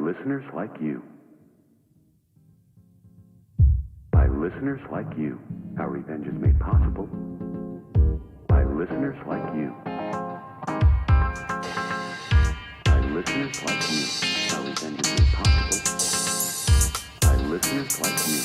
listeners like you. By listeners like you, our revenge is made possible. By listeners like you. By listeners like you, our revenge is made possible. By listeners like you.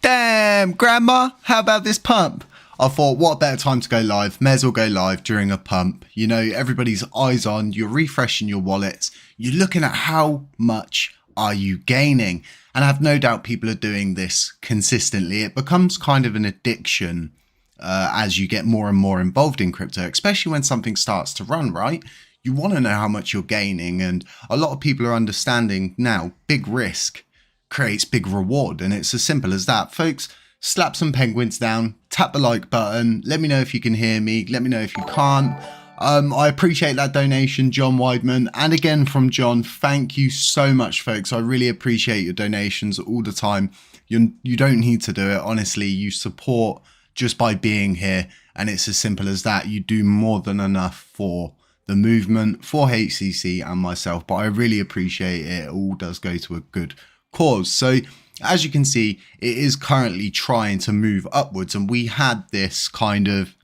Damn, Grandma, how about this pump? I thought, what better time to go live? May as well go live during a pump. You know, everybody's eyes on, you're refreshing your wallets, you're looking at how much are you gaining. And I have no doubt people are doing this consistently. It becomes kind of an addiction as you get more and more involved in crypto, especially when something starts to run, right? You want to know how much you're gaining. And a lot of people are understanding now, big risk creates big reward, and it's as simple as that. Folks, slap some penguins down, tap the like button, let me know if you can hear me, let me know if you can't. I appreciate that donation, John Weidman, and again from John, thank you so much, folks. I really appreciate your donations all the time. You don't need to do it, honestly. You support just by being here, and it's as simple as that. You do more than enough for the movement, for HCC and myself, but I really appreciate it. It all does go to a good cause. So as you can see, it is currently trying to move upwards, and we had this kind of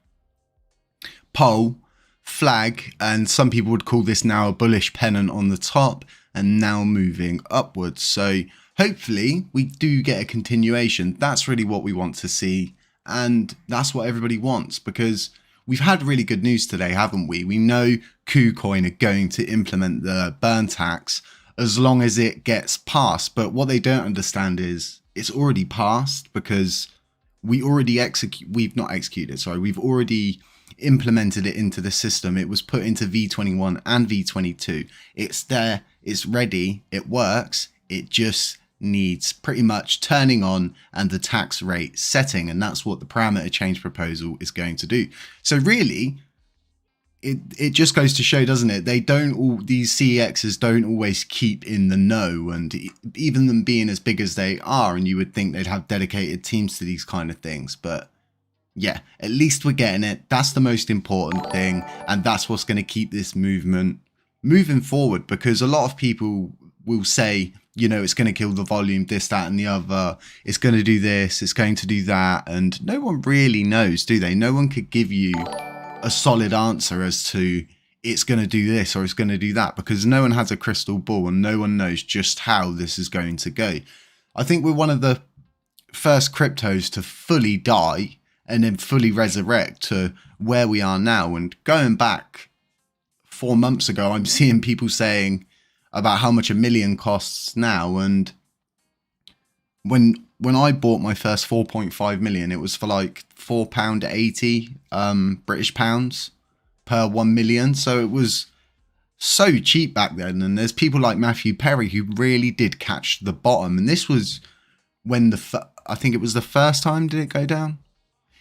pole flag, and some people would call this now a bullish pennant on the top, and now moving upwards. So hopefully we do get a continuation. That's really what we want to see, and that's what everybody wants, because we've had really good news today, haven't we? We know KuCoin are going to implement the burn tax as long as it gets passed. But what they don't understand is it's already passed, because we've already implemented it into the system. It was put into V21 and V22. It's there, it's ready, it works. It just needs pretty much turning on and the tax rate setting. And that's what the parameter change proposal is going to do. So really, it just goes to show, doesn't it? These CEXs don't always keep in the know, and even them being as big as they are, and you would think they'd have dedicated teams to these kind of things. But yeah, at least we're getting it. That's the most important thing, and that's what's going to keep this movement moving forward, because a lot of people will say, you know, it's going to kill the volume, this, that, and the other. It's going to do this, it's going to do that, and no one really knows, do they? No one could give you a solid answer as to it's going to do this or it's going to do that, because no one has a crystal ball and no one knows just how this is going to go. I think we're one of the first cryptos to fully die and then fully resurrect to where we are now. And going back 4 months ago, I'm seeing people saying about how much a million costs now. And when I bought my first 4.5 million, it was for like £4.80 British pounds per 1 million. So it was so cheap back then. And there's people like Matthew Perry who really did catch the bottom. And this was when I think it was the first time, did it go down?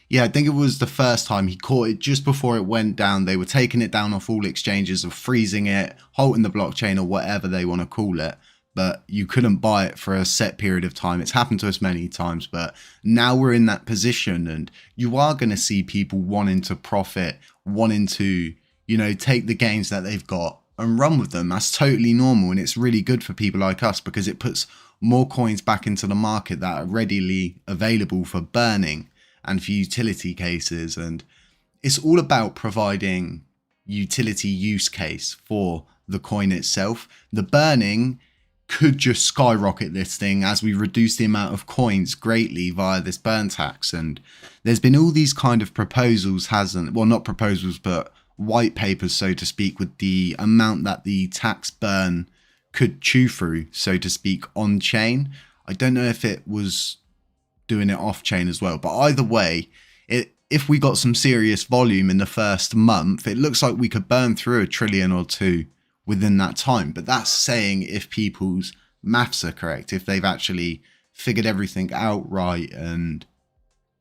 Yeah, I think it was the first time he caught it just before it went down. They were taking it down off all exchanges, or freezing it, halting the blockchain, or whatever they want to call it. But you couldn't buy it for a set period of time. It's happened to us many times, but now we're in that position, and you are going to see people wanting to profit, wanting to, you know, take the gains that they've got and run with them. That's totally normal, and it's really good for people like us, because it puts more coins back into the market that are readily available for burning and for utility cases. And it's all about providing utility use case for the coin itself. The burning could just skyrocket this thing as we reduce the amount of coins greatly via this burn tax. And there's been all these kind of proposals, well, not proposals, but white papers, so to speak, with the amount that the tax burn could chew through, so to speak, on chain. I don't know if it was doing it off chain as well, but either way, if we got some serious volume in the first month, it looks like we could burn through $1 trillion or two within that time. But that's saying if people's maths are correct, if they've actually figured everything out right, and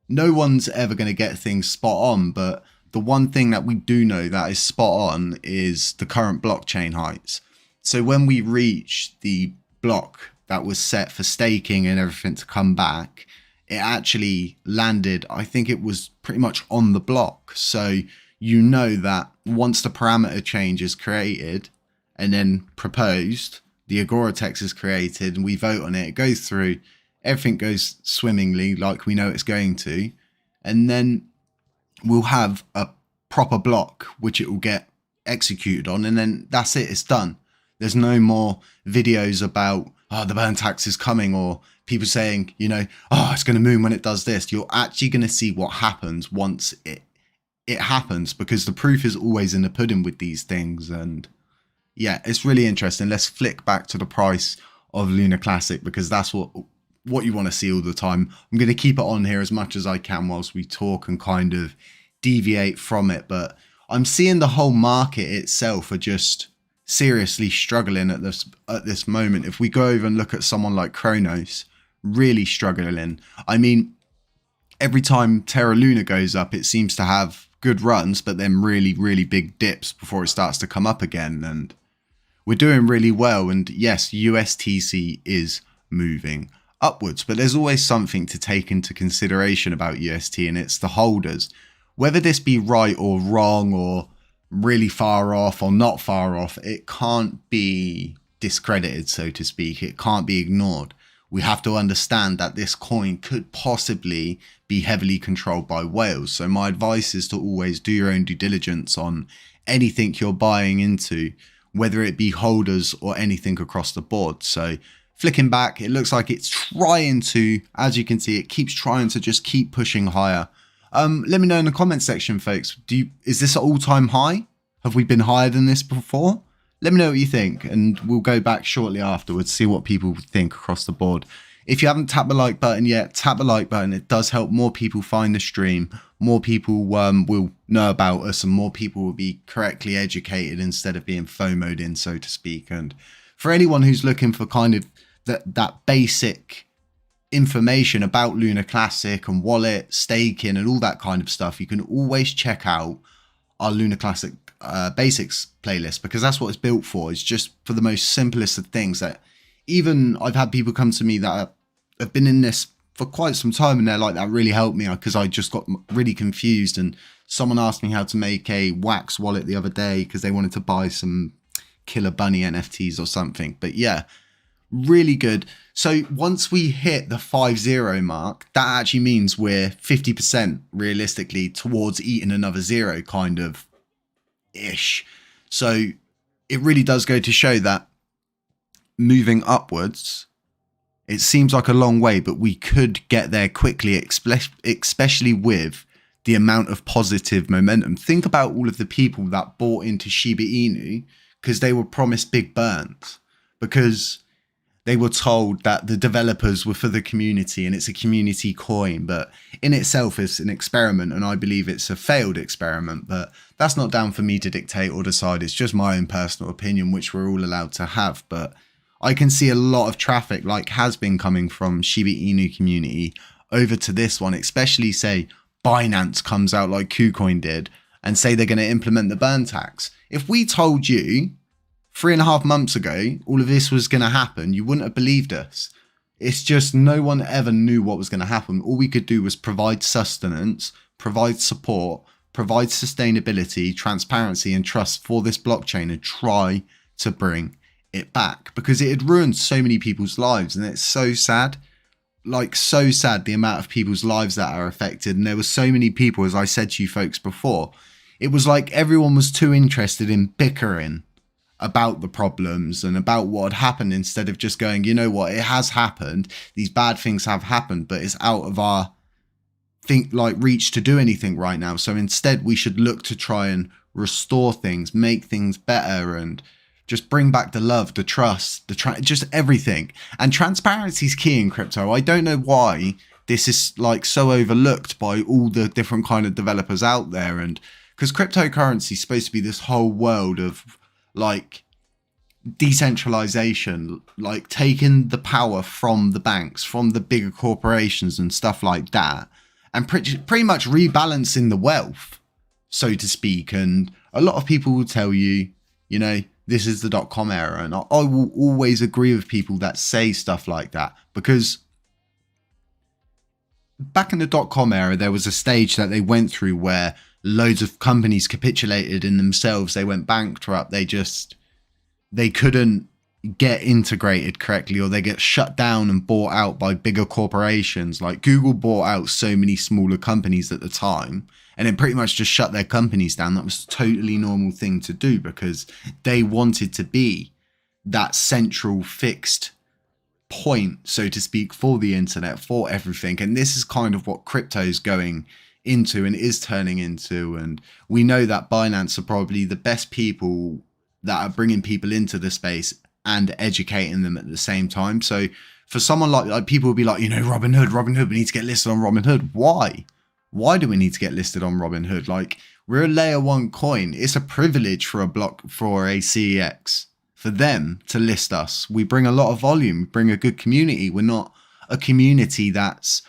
no one's ever going to get things spot on, but the one thing that we do know that is spot on is the current blockchain heights. So when we reach the block that was set for staking and everything to come back, it actually landed, I think it was pretty much on the block. So you know that once the parameter change is created and then proposed, the Agora text is created and we vote on it, it goes through, everything goes swimmingly like we know it's going to, and then we'll have a proper block which it will get executed on, and then that's it, it's done. There's no more videos about, oh, the burn tax is coming, or people saying, you know, oh, it's going to moon when it does this. You're actually going to see what happens once it happens, because the proof is always in the pudding with these things. And yeah, it's really interesting. Let's flick back to the price of Luna Classic, because that's what you want to see all the time. I'm going to keep it on here as much as I can whilst we talk and kind of deviate from it, but I'm seeing the whole market itself are just seriously struggling at this moment. If we go over and look at someone like Kronos, really struggling. I mean, every time Terra Luna goes up, it seems to have good runs, but then really, really big dips before it starts to come up again. And we're doing really well. And yes, USTC is moving upwards, but there's always something to take into consideration about UST, and it's the holders. Whether this be right or wrong, or really far off or not far off, it can't be discredited, so to speak. It can't be ignored. We have to understand that this coin could possibly be heavily controlled by whales. So my advice is to always do your own due diligence on anything you're buying into, whether it be holders or anything across the board. So flicking back, it looks like it's trying to, as you can see, it keeps trying to just keep pushing higher. Let me know in the comment section, folks. Is this an all-time high? Have we been higher than this before? Let me know what you think, and we'll go back shortly afterwards, see what people think across the board. If you haven't tapped the like button yet, tap the like button. It does help more people find the stream. More people will know about us, and more people will be correctly educated instead of being FOMO'd in, so to speak. And for anyone who's looking for kind of that basic information about Luna Classic and wallet staking and all that kind of stuff, you can always check out our Luna Classic basics playlist, because that's what it's built for. It's just for the most simplest of things. That even I've had people come to me that have been in this for quite some time, and they're like, that really helped me, because I just got really confused. And someone asked me how to make a wax wallet the other day because they wanted to buy some Killer Bunny NFTs or something. But yeah, really good. So once we hit the 5-0 mark, that actually means we're 50% realistically towards eating another zero, kind of ish. So it really does go to show that moving upwards, it seems like a long way, but we could get there quickly, especially with the amount of positive momentum. Think about all of the people that bought into Shiba Inu because they were promised big burns, because they were told that the developers were for the community and it's a community coin, but in itself it's an experiment, and I believe it's a failed experiment. But that's not down for me to dictate or decide. It's just my own personal opinion, which we're all allowed to have. But I can see a lot of traffic, like has been coming from Shiba Inu community over to this one, especially say Binance comes out like KuCoin did and say they're going to implement the burn tax. If we told you 3.5 months ago all of this was going to happen, you wouldn't have believed us. It's just no one ever knew what was going to happen. All we could do was provide sustenance, provide support, provide sustainability, transparency and trust for this blockchain, and try to bring it back, because it had ruined so many people's lives. And it's so sad, like so sad, the amount of people's lives that are affected. And there were so many people, as I said to you folks before, it was like everyone was too interested in bickering about the problems and about what had happened, instead of just going, you know what, it has happened, these bad things have happened, but it's out of our reach to do anything right now. So instead we should look to try and restore things, make things better, and just bring back the love, the trust, just everything. And transparency is key in crypto. I don't know why this is like so overlooked by all the different kind of developers out there. And because cryptocurrency is supposed to be this whole world of like decentralization, like taking the power from the banks, from the bigger corporations and stuff like that, and pretty much rebalancing the wealth, so to speak. And a lot of people will tell you, you know, this is the .com era. And I will always agree with people that say stuff like that, because back in the .com era, there was a stage that they went through where loads of companies capitulated in themselves. They went bankrupt. They couldn't get integrated correctly, or they get shut down and bought out by bigger corporations. Like Google bought out so many smaller companies at the time, and then pretty much just shut their companies down. That was a totally normal thing to do because they wanted to be that central fixed point, so to speak, for the internet, for everything. And this is kind of what crypto is going into and is turning into. And we know that Binance are probably the best people that are bringing people into the space and educating them at the same time. So for someone like people will be like, you know, Robinhood, we need to get listed on Robinhood. Why do we need to get listed on Robinhood? Like, we're a layer one coin. It's a privilege for a CEX for them to list us. We bring a lot of volume, we bring a good community. We're not a community that's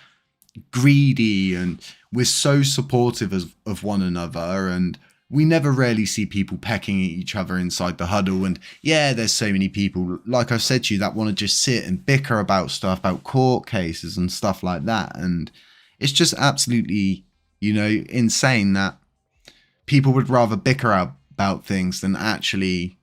greedy, and we're so supportive of one another, and we never really see people pecking at each other inside the huddle. And yeah, there's so many people, like I've said to you, that want to just sit and bicker about stuff, about court cases and stuff like that. And it's just absolutely, you know, insane that people would rather bicker about things than actually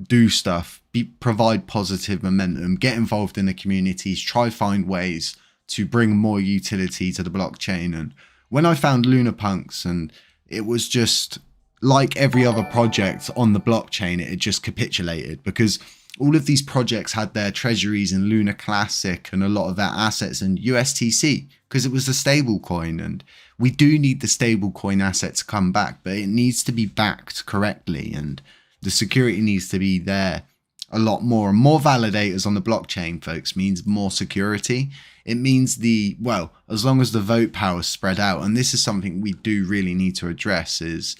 do stuff, provide positive momentum, get involved in the communities, try find ways to bring more utility to the blockchain. And when I found LunaPunks, and it was just like every other project on the blockchain, it had just capitulated, because all of these projects had their treasuries in LUNACLASSIC and a lot of their assets in USTC, because it was the stable coin. And we do need the stable coin asset to come back, but it needs to be backed correctly, and the security needs to be there a lot more. And more validators on the blockchain, folks, means more security. It means as long as the vote power is spread out, and this is something we do really need to address, is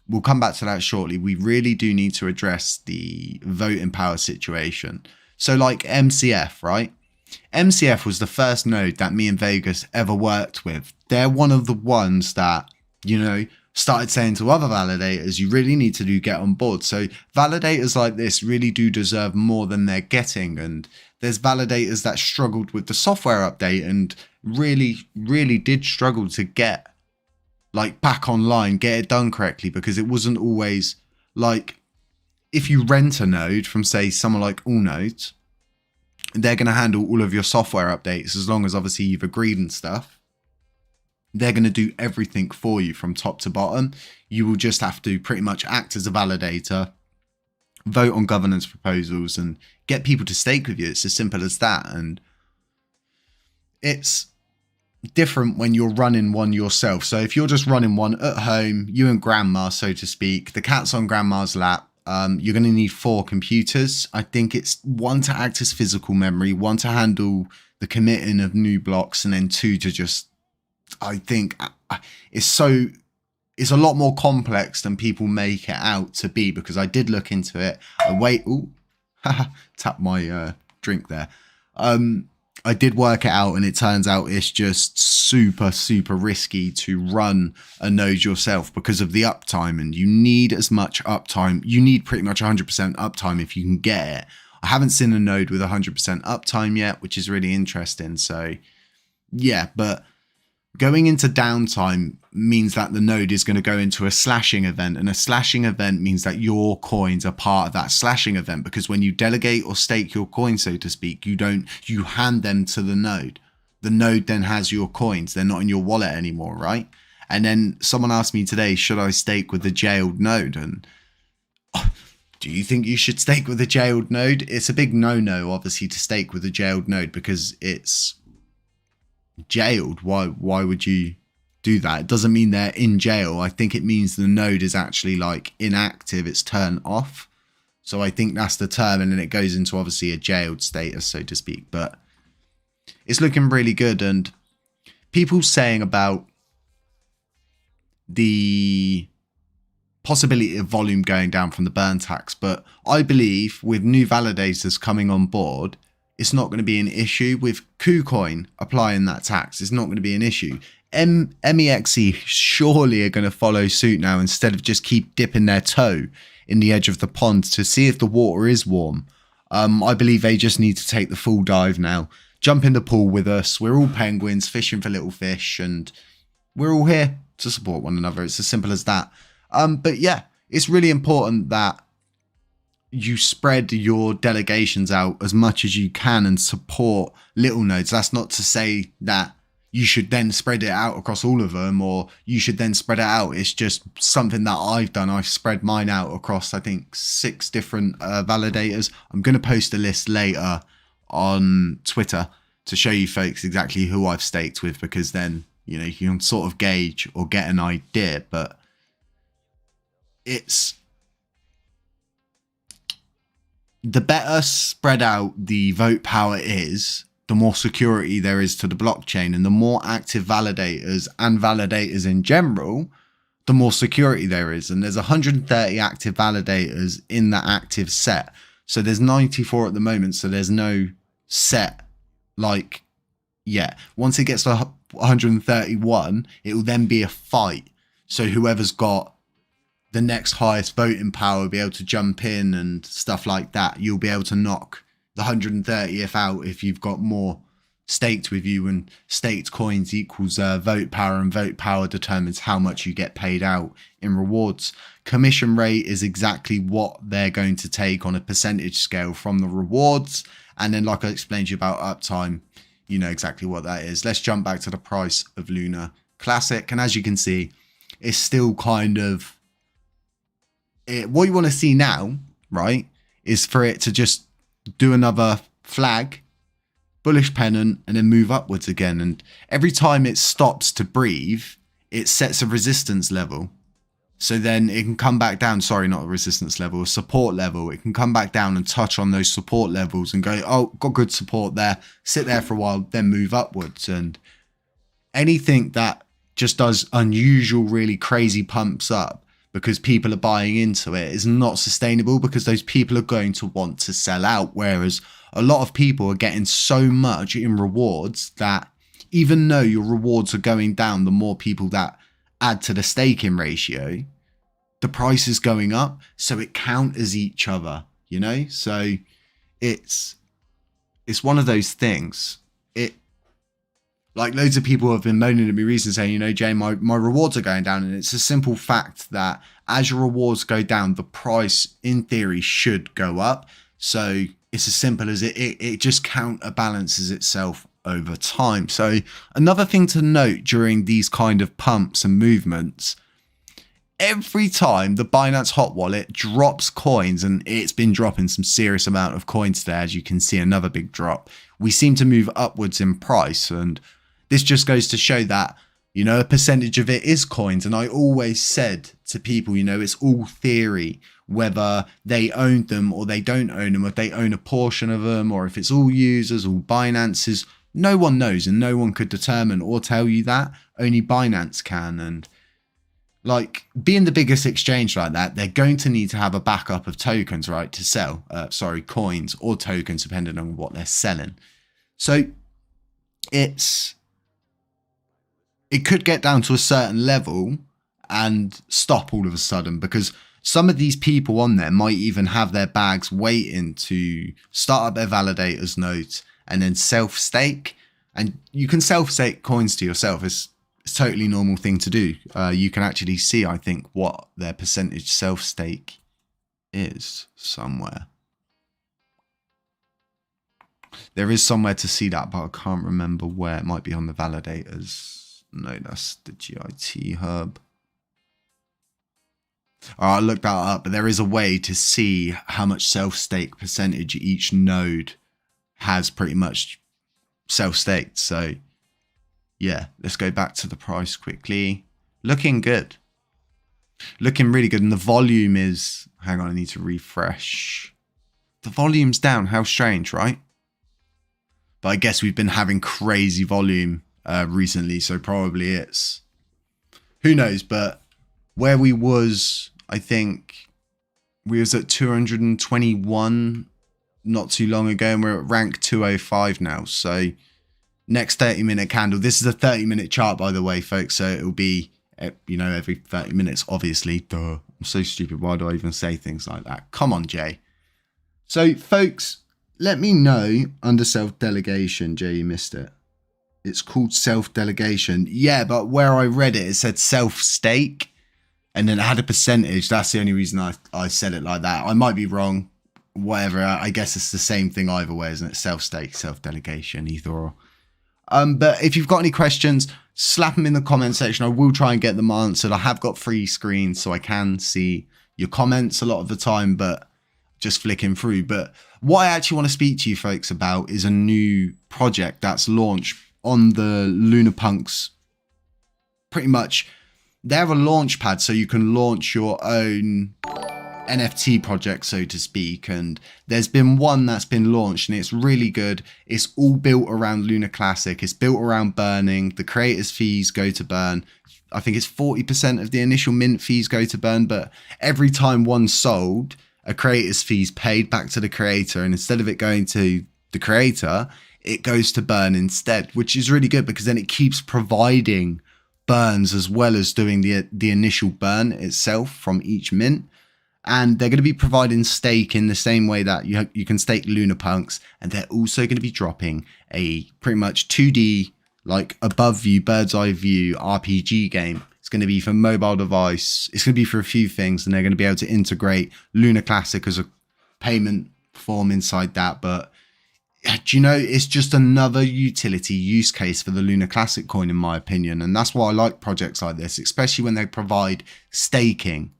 we'll come back to that shortly. We really do need to address the voting power situation. So like MCF, right? MCF was the first node that me and Vegas ever worked with. They're one of the ones that, you know, started saying to other validators, you really need to get on board. So validators like this really do deserve more than they're getting. And there's validators that struggled with the software update and really, really did struggle to get like back online, get it done correctly, because it wasn't always like, if you rent a node from, say, someone like Allnodes, they're going to handle all of your software updates as long as obviously you've agreed and stuff. They're going to do everything for you from top to bottom. You will just have to pretty much act as a validator, vote on governance proposals, and get people to stake with you. It's as simple as that. And it's different when you're running one yourself. So if you're just running one at home, you and grandma, so to speak, the cat's on grandma's lap, you're going to need 4 computers. I think it's 1 to act as physical memory, 1 to handle the committing of new blocks, and then 2 to just, I think it's a lot more complex than people make it out to be, because I did look into it. Tap my drink there. I did work it out, and it turns out it's just super, super risky to run a node yourself because of the uptime, and you need as much uptime. You need pretty much 100% uptime if you can get it. I haven't seen a node with 100% uptime yet, which is really interesting. So yeah, but going into downtime means that the node is going to go into a slashing event, and a slashing event means that your coins are part of that slashing event, because when you delegate or stake your coins, so to speak, you hand them to the node. The node then has your coins. They're not in your wallet anymore, right? And then someone asked me today, should I stake with the jailed node? And do you think you should stake with a jailed node? It's a big no-no, obviously, to stake with a jailed node, because it's jailed. Why would you do that? It doesn't mean they're in jail. I think it means the node is actually like inactive, it's turned off. So I think that's the term, and then it goes into obviously a jailed status, so to speak. But it's looking really good. And people saying about the possibility of volume going down from the burn tax. But I believe with new validators coming on board, it's not going to be an issue. With KuCoin applying that tax, it's not going to be an issue. MEXC surely are going to follow suit now, instead of just keep dipping their toe in the edge of the pond to see if the water is warm. I believe they just need to take the full dive now. Jump in the pool with us. We're all penguins fishing for little fish, and we're all here to support one another. It's as simple as that. But yeah, it's really important that you spread your delegations out as much as you can and support little nodes. That's not to say that you should then spread it out across all of them, or you should then spread it out. It's just something that I've done. I've spread mine out across, I think, 6 different validators. I'm going to post a list later on Twitter to show you folks exactly who I've staked with, because then, you know, you can sort of gauge or get an idea. But it's the better spread out the vote power is, the more security there is to the blockchain, and the more active validators and validators in general, the more security there is. And there's 130 active validators in that active set. So there's 94 at the moment. So there's no set like yet. Once it gets to 131, it will then be a fight. So whoever's got the next highest voting power will be able to jump in and stuff like that. You'll be able to knock the 130th out if you've got more staked with you, and staked coins equals vote power, and vote power determines how much you get paid out in rewards. Commission rate is exactly what they're going to take on a percentage scale from the rewards. And then, like I explained to you about uptime, you know exactly what that is. Let's jump back to the price of Luna Classic. And as you can see, it's still kind of what you want to see now, right, is for it to just do another flag, bullish pennant, and then move upwards again. And every time it stops to breathe, it sets a resistance level. So then it can come back down. Sorry, not a resistance level, a support level. It can come back down and touch on those support levels and go, oh, got good support there, sit there for a while, then move upwards. And anything that just does unusual, really crazy pumps up because people are buying into it is not sustainable, because those people are going to want to sell out. Whereas a lot of people are getting so much in rewards that even though your rewards are going down, the more people that add to the staking ratio, the price is going up. So it counters each other, you know? So it's one of those things. Like loads of people have been moaning at me recently saying, you know, Jay, my rewards are going down. And it's a simple fact that as your rewards go down, the price in theory should go up. So it's as simple as it just counterbalances itself over time. So another thing to note during these kind of pumps and movements, every time the Binance Hot Wallet drops coins, and it's been dropping some serious amount of coins today, as you can see, another big drop, we seem to move upwards in price. And this just goes to show that, you know, a percentage of it is coins. And I always said to people, you know, it's all theory, whether they own them or they don't own them, or if they own a portion of them, or if it's all users, all Binance's. No one knows, and no one could determine or tell you that. Only Binance can. And like, being the biggest exchange like that, they're going to need to have a backup of tokens, right, to sell. Coins or tokens, depending on what they're selling. So it could get down to a certain level and stop all of a sudden, because some of these people on there might even have their bags waiting to start up their validators nodes and then self-stake. And you can self-stake coins to yourself. It's a totally normal thing to do. You can actually see, I think, what their percentage self-stake is somewhere. There is somewhere to see that, but I can't remember where. It might be on the validators. No, that's the GIT hub. All right, I'll look that up, but there is a way to see how much self-stake percentage each node has pretty much self-staked. So yeah, let's go back to the price quickly. Looking good. Looking really good. And the volume is, hang on, I need to refresh. The volume's down. How strange, right? But I guess we've been having crazy volume recently, so probably it's, who knows. But where we was I think we was at 221 not too long ago, and we're at rank 205 now. So next 30-minute candle. This is a 30-minute chart, by the way, folks. So it'll be, every 30 minutes, obviously. Duh. I'm so stupid. Why do I even say things like that? Come on, Jay. So, folks, let me know under self-delegation. Jay, you missed it. It's called self-delegation. Yeah, but where I read it, it said self-stake. And then it had a percentage. That's the only reason I said it like that. I might be wrong. Whatever. I guess it's the same thing either way, isn't it? Self-stake, self-delegation, either or. But if you've got any questions, slap them in the comment section. I will try and get them answered. I have got 3 screens, so I can see your comments a lot of the time, but just flicking through. But what I actually want to speak to you folks about is a new project that's launched on the LunaPunks. Pretty much, they have a launch pad, so you can launch your own NFT project, so to speak. And there's been one that's been launched and it's really good. It's all built around LUNACLASSIC. It's built around burning. The creators' fees go to burn. I think it's 40% of the initial mint fees go to burn, but every time one's sold, a creator's fees paid back to the creator, and instead of it going to the creator, it goes to burn instead, which is really good because then it keeps providing burns as well as doing the initial burn itself from each mint. And they're going to be providing stake in the same way that you can stake LunaPunks, and they're also going to be dropping a pretty much 2D, like above view, bird's eye view RPG game. It's going to be for mobile device. It's going to be for a few things, and they're going to be able to integrate LunaClassic as a payment form inside that. But do you know, it's just another utility use case for the LunaClassic coin, in my opinion. And that's why I like projects like this, especially when they provide staking.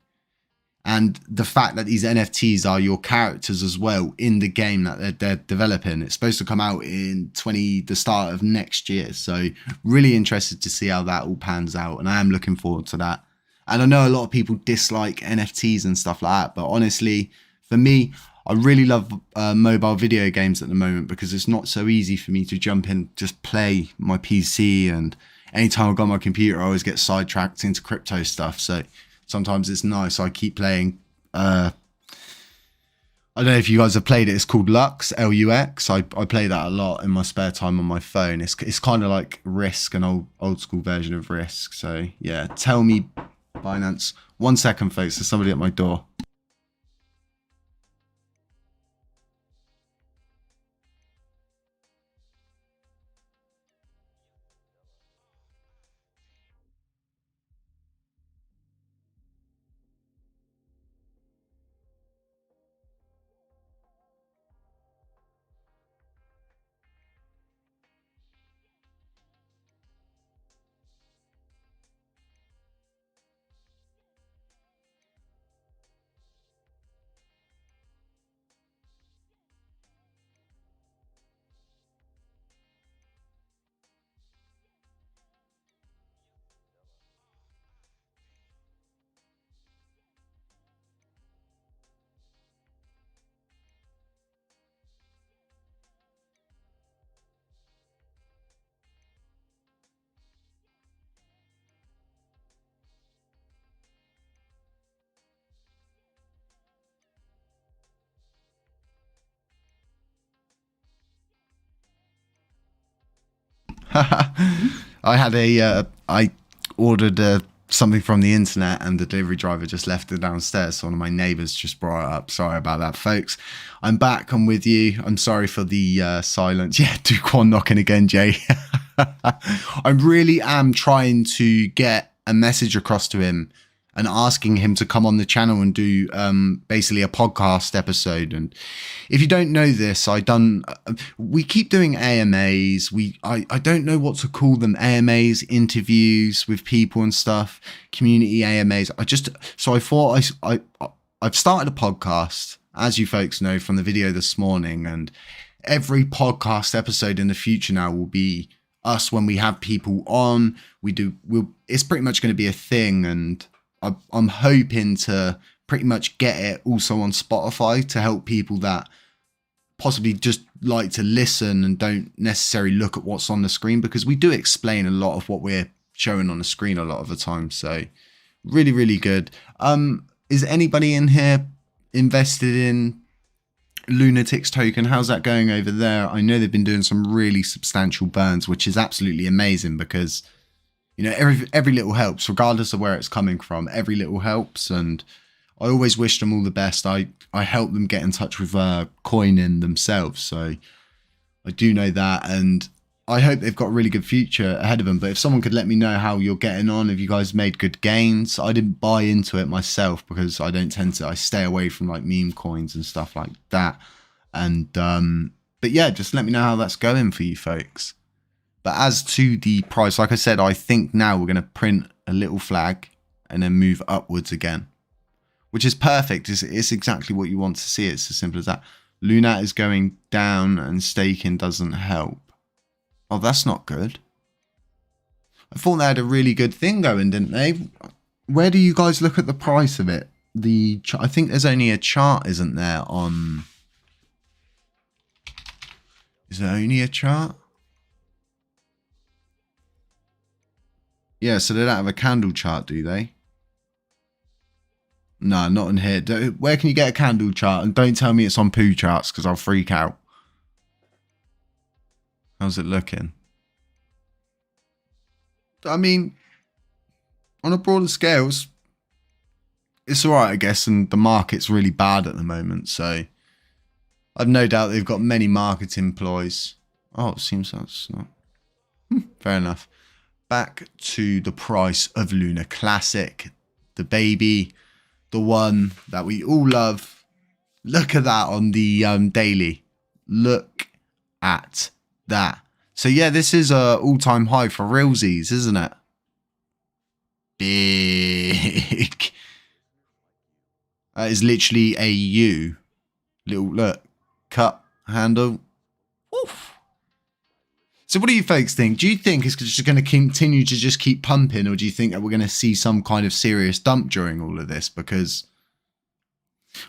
And the fact that these NFTs are your characters as well in the game that they're developing. It's supposed to come out in the start of next year. So really interested to see how that all pans out. And I am looking forward to that. And I know a lot of people dislike NFTs and stuff like that. But honestly, for me, I really love mobile video games at the moment because it's not so easy for me to jump in, just play my PC. And anytime I've got my computer, I always get sidetracked into crypto stuff. So sometimes it's nice. I keep playing. I don't know if you guys have played it. It's called Lux, Lux. I play that a lot in my spare time on my phone. It's kind of like Risk, an old school version of Risk. So yeah, tell me, Binance. 1 second, folks. There's somebody at my door. I ordered something from the internet and the delivery driver just left it downstairs. So one of my neighbors just brought it up. Sorry about that, folks. I'm back. I'm with you. I'm sorry for the silence. Yeah, Duquan knocking again, Jay. I really am trying to get a message across to him and asking him to come on the channel and do basically a podcast episode. And if you don't know this, we keep doing AMAs. I don't know what to call them. AMAs, interviews with people and stuff, community AMAs. So I thought I've started a podcast, as you folks know from the video this morning, and every podcast episode in the future now will be us when we have people on. It's pretty much going to be a thing, and I'm hoping to pretty much get it also on Spotify to help people that possibly just like to listen and don't necessarily look at what's on the screen, because we do explain a lot of what we're showing on the screen a lot of the time. So really, really good. is anybody in here invested in Lunatic's token? How's that going over there? I know they've been doing some really substantial burns, which is absolutely amazing because, you know, every little helps, regardless of where it's coming from. Every little helps, and I always wish them all the best. I help them get in touch with coining themselves, so I do know that, and I hope they've got a really good future ahead of them. But if someone could let me know how you're getting on, if you guys made good gains. I didn't buy into it myself because I don't tend to. I stay away from like meme coins and stuff like that. And but yeah, just let me know how that's going for you folks. But as to the price, like I said, I think now we're going to print a little flag and then move upwards again, which is perfect. It's exactly what you want to see. It's as simple as that. Lunat is going down and staking doesn't help. Oh, that's not good. I thought they had a really good thing going, didn't they? Where do you guys look at the price of it? I think there's only a chart, isn't there, on... Is there only a chart? Yeah, so they don't have a candle chart, do they? No, not in here. Where can you get a candle chart? And don't tell me it's on poo charts because I'll freak out. How's it looking? I mean, on a broader scales, it's alright, I guess, and the market's really bad at the moment, so I've no doubt they've got many marketing ploys. Oh, it seems that's not... fair enough. Back to the price of LUNACLASSIC, the baby, the one that we all love. Look at that on the daily. Look at that. So yeah, this is a all-time high for realsies, isn't it? Big. That is literally a U. Little, look, cut handle. Oof. So what do you folks think? Do you think it's just going to continue to just keep pumping, or do you think that we're going to see some kind of serious dump during all of this? Because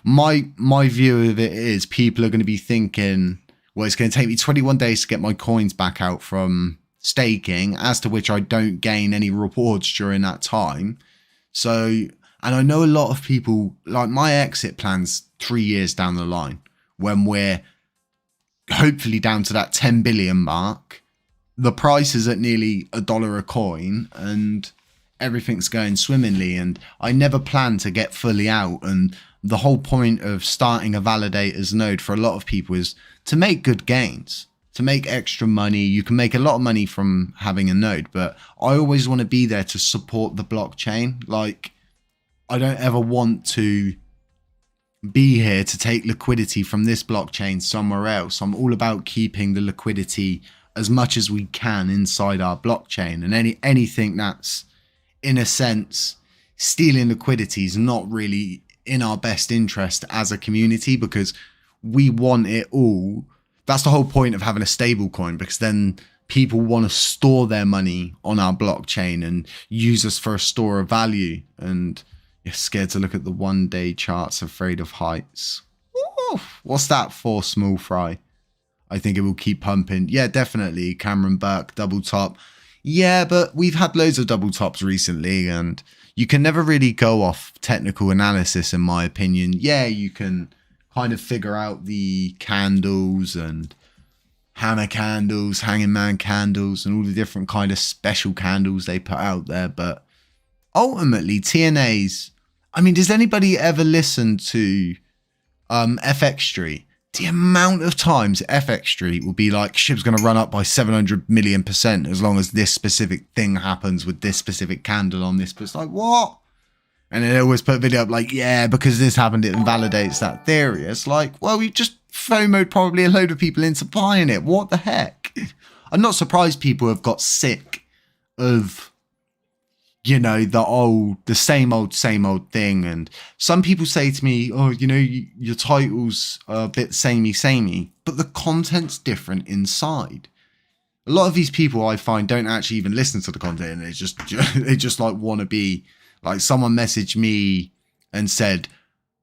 my view of it is people are going to be thinking, well, it's going to take me 21 days to get my coins back out from staking, as to which I don't gain any rewards during that time. So, and I know a lot of people, like my exit plans 3 years down the line, when we're hopefully down to that 10 billion mark, the price is at nearly $1 a coin and everything's going swimmingly, and I never plan to get fully out. And the whole point of starting a validators node for a lot of people is to make good gains, to make extra money. You can make a lot of money from having a node, but I always want to be there to support the blockchain. Like, I don't ever want to be here to take liquidity from this blockchain somewhere else. I'm all about keeping the liquidity as much as we can inside our blockchain, and anything that's in a sense stealing liquidity is not really in our best interest as a community, because we want it all. That's the whole point of having a stable coin, because then people want to store their money on our blockchain and use us for a store of value. And you're scared to look at the 1 day charts, afraid of heights. Ooh, what's that for, small fry? I think it will keep pumping. Yeah, definitely. Cameron Burke, double top. Yeah, but we've had loads of double tops recently, and you can never really go off technical analysis, in my opinion. Yeah, you can kind of figure out the candles and hammer candles, hanging man candles, and all the different kind of special candles they put out there. But ultimately, TNAs, I mean, does anybody ever listen to FX Street? The amount of times FX Street will be like, shit's going to run up by 700 million% as long as this specific thing happens with this specific candle on this. But it's like, what? And then they always put a video up like, yeah, because this happened, it invalidates that theory. It's like, well, we just FOMO'd probably a load of people into buying it. What the heck? I'm not surprised people have got sick of, you know, the same old thing. And some people say to me, oh, you know, your titles are a bit samey, but the content's different inside. A lot of these people I find don't actually even listen to the content, and they just like want to be like, someone messaged me and said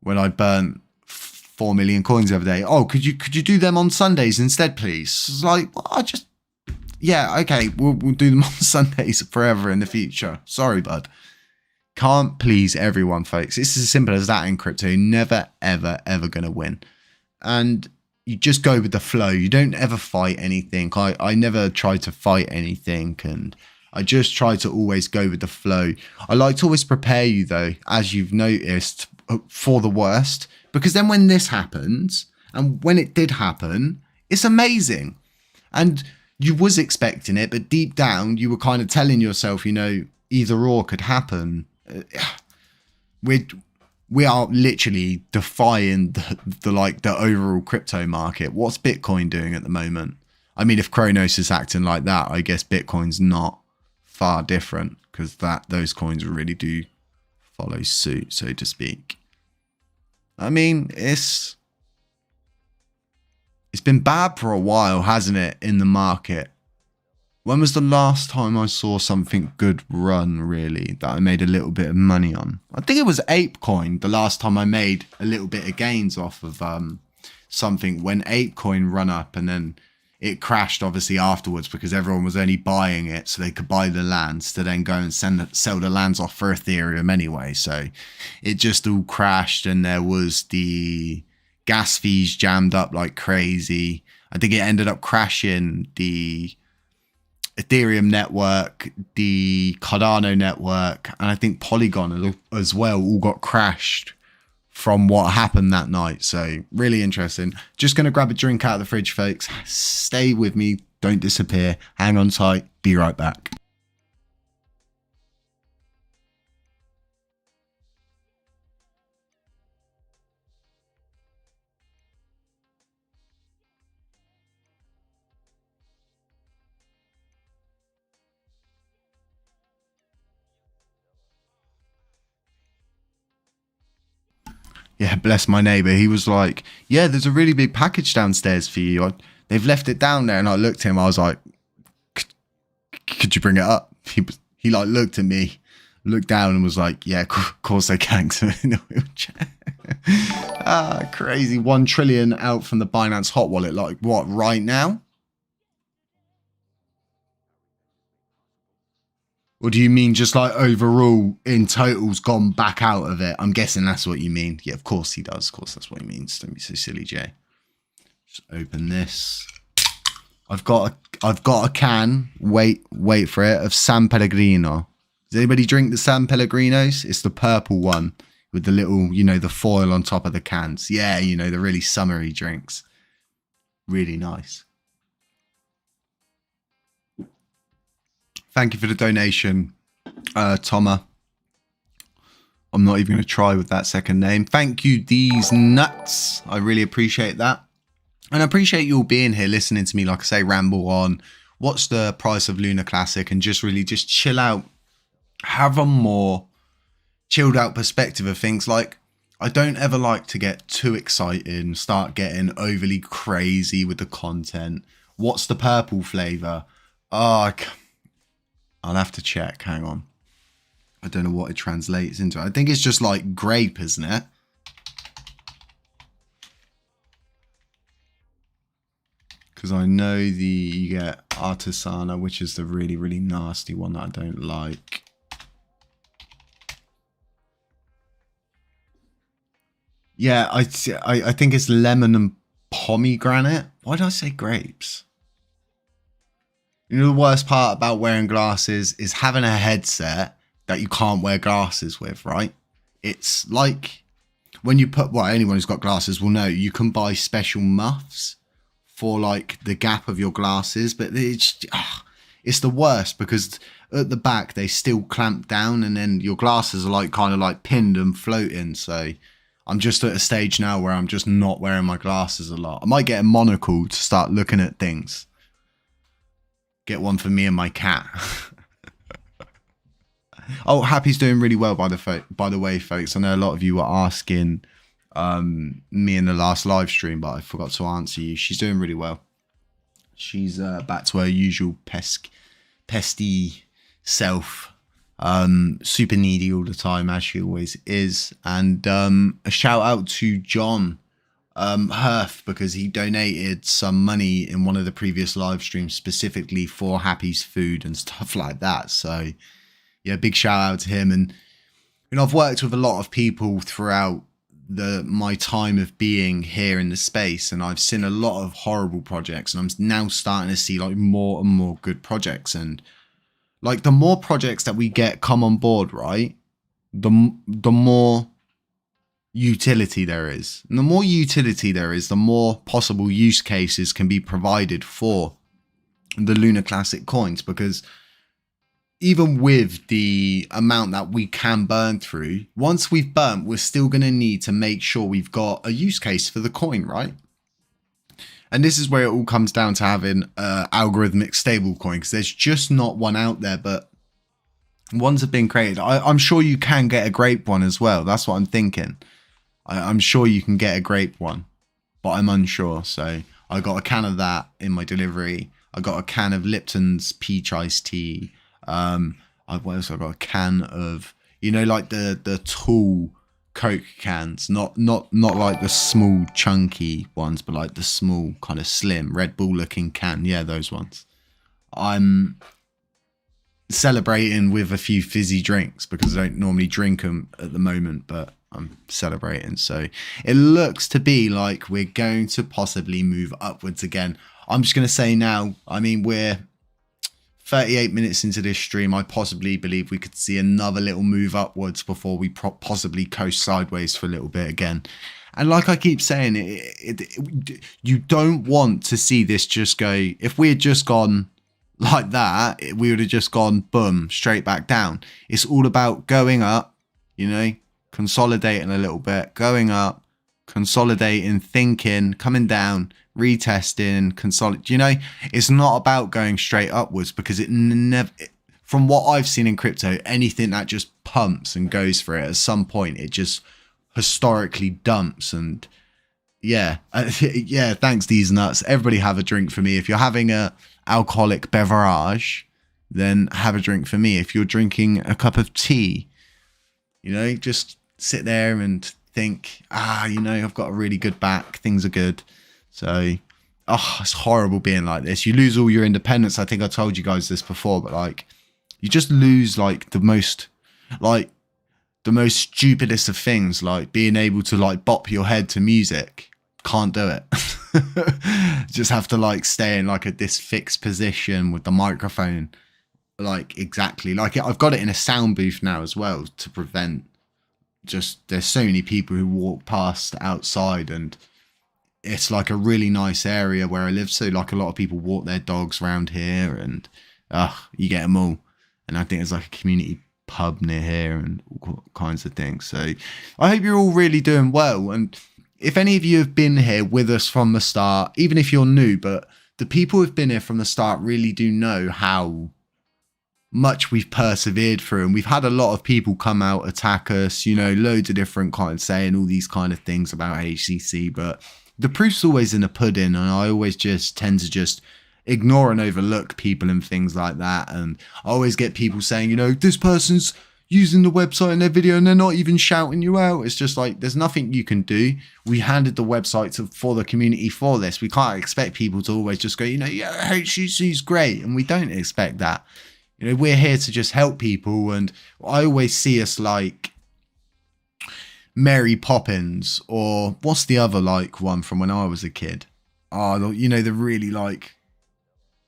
when I burnt 4 million coins the other day, oh, could you do them on Sundays instead, please? It's like, well, yeah, okay, we'll do them on Sundays forever in the future. Sorry, bud. Can't please everyone, folks. It's as simple as that in crypto. You're never, ever, ever going to win. And you just go with the flow. You don't ever fight anything. I never try to fight anything, and I just try to always go with the flow. I like to always prepare you, though, as you've noticed, for the worst. Because then when this happens, and when it did happen, it's amazing. And you was expecting it, but deep down, you were kind of telling yourself, you know, either or could happen. We are literally defying the overall crypto market. What's Bitcoin doing at the moment? I mean, if Kronos is acting like that, I guess Bitcoin's not far different, because those coins really do follow suit, so to speak. I mean, it's been bad for a while, hasn't it, in the market? When was the last time I saw something good run, really, that I made a little bit of money on? I think it was ApeCoin, the last time I made a little bit of gains off of something, when ApeCoin run up and then it crashed, obviously, afterwards, because everyone was only buying it so they could buy the lands to then go and sell the lands off for Ethereum anyway. So it just all crashed, and there was the gas fees jammed up like crazy. I think it ended up crashing the Ethereum network, the Cardano network, and I think Polygon as well all got crashed from what happened that night. So really interesting. Just going to grab a drink out of the fridge, folks. Stay with me. Don't disappear. Hang on tight. Be right back. Yeah, bless my neighbor. He was like, yeah, there's a really big package downstairs for you. They've left it down there. And I looked at him. I was like, could you bring it up? He like looked at me, looked down and was like, yeah, of course I can. Crazy. 1 trillion out from the Binance hot wallet. Like what, right now? Or do you mean just like overall in total's gone back out of it? I'm guessing that's what you mean. Yeah, of course he does. Of course that's what he means. Don't be so silly, Jay. Just open this. I've got a can. Wait for it, of San Pellegrino. Does anybody drink the San Pellegrinos? It's the purple one with the little, you know, the foil on top of the cans. Yeah, you know, the really summery drinks. Really nice. Thank you for the donation, Toma. I'm not even going to try with that second name. Thank you, These Nuts. I really appreciate that. And I appreciate you all being here, listening to me, like I say, ramble on, watch the price of LUNACLASSIC and just really just chill out. Have a more chilled out perspective of things. Like, I don't ever like to get too excited and start getting overly crazy with the content. What's the purple flavor? Oh, I'll have to check. Hang on. I don't know what it translates into. I think it's just like grape, isn't it? Because I know you get Artisana, which is the really, really nasty one that I don't like. Yeah, I think it's lemon and pomegranate. Why did I say grapes? You know, the worst part about wearing glasses is having a headset that you can't wear glasses with, right? It's like when you put, well, anyone who's got glasses will know, you can buy special muffs for like the gap of your glasses, but it's the worst because at the back they still clamp down and then your glasses are like kind of like pinned and floating. So I'm just at a stage now where I'm just not wearing my glasses a lot. I might get a monocle to start looking at things. Get one for me and my cat. Oh, Happy's doing really well, by the way, folks. I know a lot of you were asking me in the last live stream, but I forgot to answer you. She's doing really well. She's back to her usual pesty self. Super needy all the time, as she always is. And a shout out to John Herf, because he donated some money in one of the previous live streams specifically for Happy's food and stuff like that. So yeah, big shout out to him. And I've worked with a lot of people throughout my time of being here in the space, and I've seen a lot of horrible projects, and I'm now starting to see like more and more good projects. And like the more projects that we get come on board, right, the more utility there is. And the more utility there is, the more possible use cases can be provided for the LUNACLASSIC coins, because even with the amount that we can burn through, once we've burnt, we're still going to need to make sure we've got a use case for the coin, right? And this is where it all comes down to having algorithmic stablecoin, because there's just not one out there, but ones have been created. I'm sure you can get a grape one as well. That's what I'm thinking. I'm sure you can get a grape one, but I'm unsure. So I got a can of that in my delivery. I got a can of Lipton's peach iced tea. What else? I got a can of, you know, like the tall Coke cans, not like the small chunky ones, but like the small kind of slim Red Bull looking can. Yeah, those ones. I'm celebrating with a few fizzy drinks because I don't normally drink them at the moment, but I'm celebrating. So it looks to be like we're going to possibly move upwards again. I'm just going to say now, I mean, we're 38 minutes into this stream. I possibly believe we could see another little move upwards before we possibly coast sideways for a little bit again. And like I keep saying, you don't want to see this just go. If we had just gone like that, we would have just gone boom, straight back down. It's all about going up, you know, consolidating a little bit, going up, consolidating, thinking, coming down, retesting, consolidate. You know, it's not about going straight upwards, because it never, from what I've seen in crypto, anything that just pumps and goes for it, at some point it just historically dumps. And yeah, yeah, thanks these nuts. Everybody have a drink for me. If you're having a alcoholic beverage, then have a drink for me. If you're drinking a cup of tea, you know, just sit there and think, you know, I've got a really good back, things are good. So, it's horrible being like this. You lose all your independence. I think I told you guys this before, but like, you just lose like the most stupidest of things, like being able to like bop your head to music. Can't do it. Just have to like stay in like this fixed position with the microphone, like exactly like it. I've got it in a sound booth now as well to prevent just, there's so many people who walk past outside, and it's like a really nice area where I live. So like a lot of people walk their dogs around here, and you get them all. And I think there's like a community pub near here and all kinds of things. So I hope you're all really doing well. And if any of you have been here with us from the start, even if you're new, but the people who've been here from the start really do know how much we've persevered through. And we've had a lot of people come out, attack us, you know, loads of different kinds, saying all these kind of things about HCC, but the proof's always in the pudding. And I always just tend to just ignore and overlook people and things like that. And I always get people saying, you know, this person's using the website in their video and they're not even shouting you out. It's just like, there's nothing you can do. We handed the website for the community for this. We can't expect people to always just go, you know, yeah, HCC's great. And we don't expect that. You know, we're here to just help people. And I always see us like Mary Poppins, or what's the other like one from when I was a kid? You know, the really like,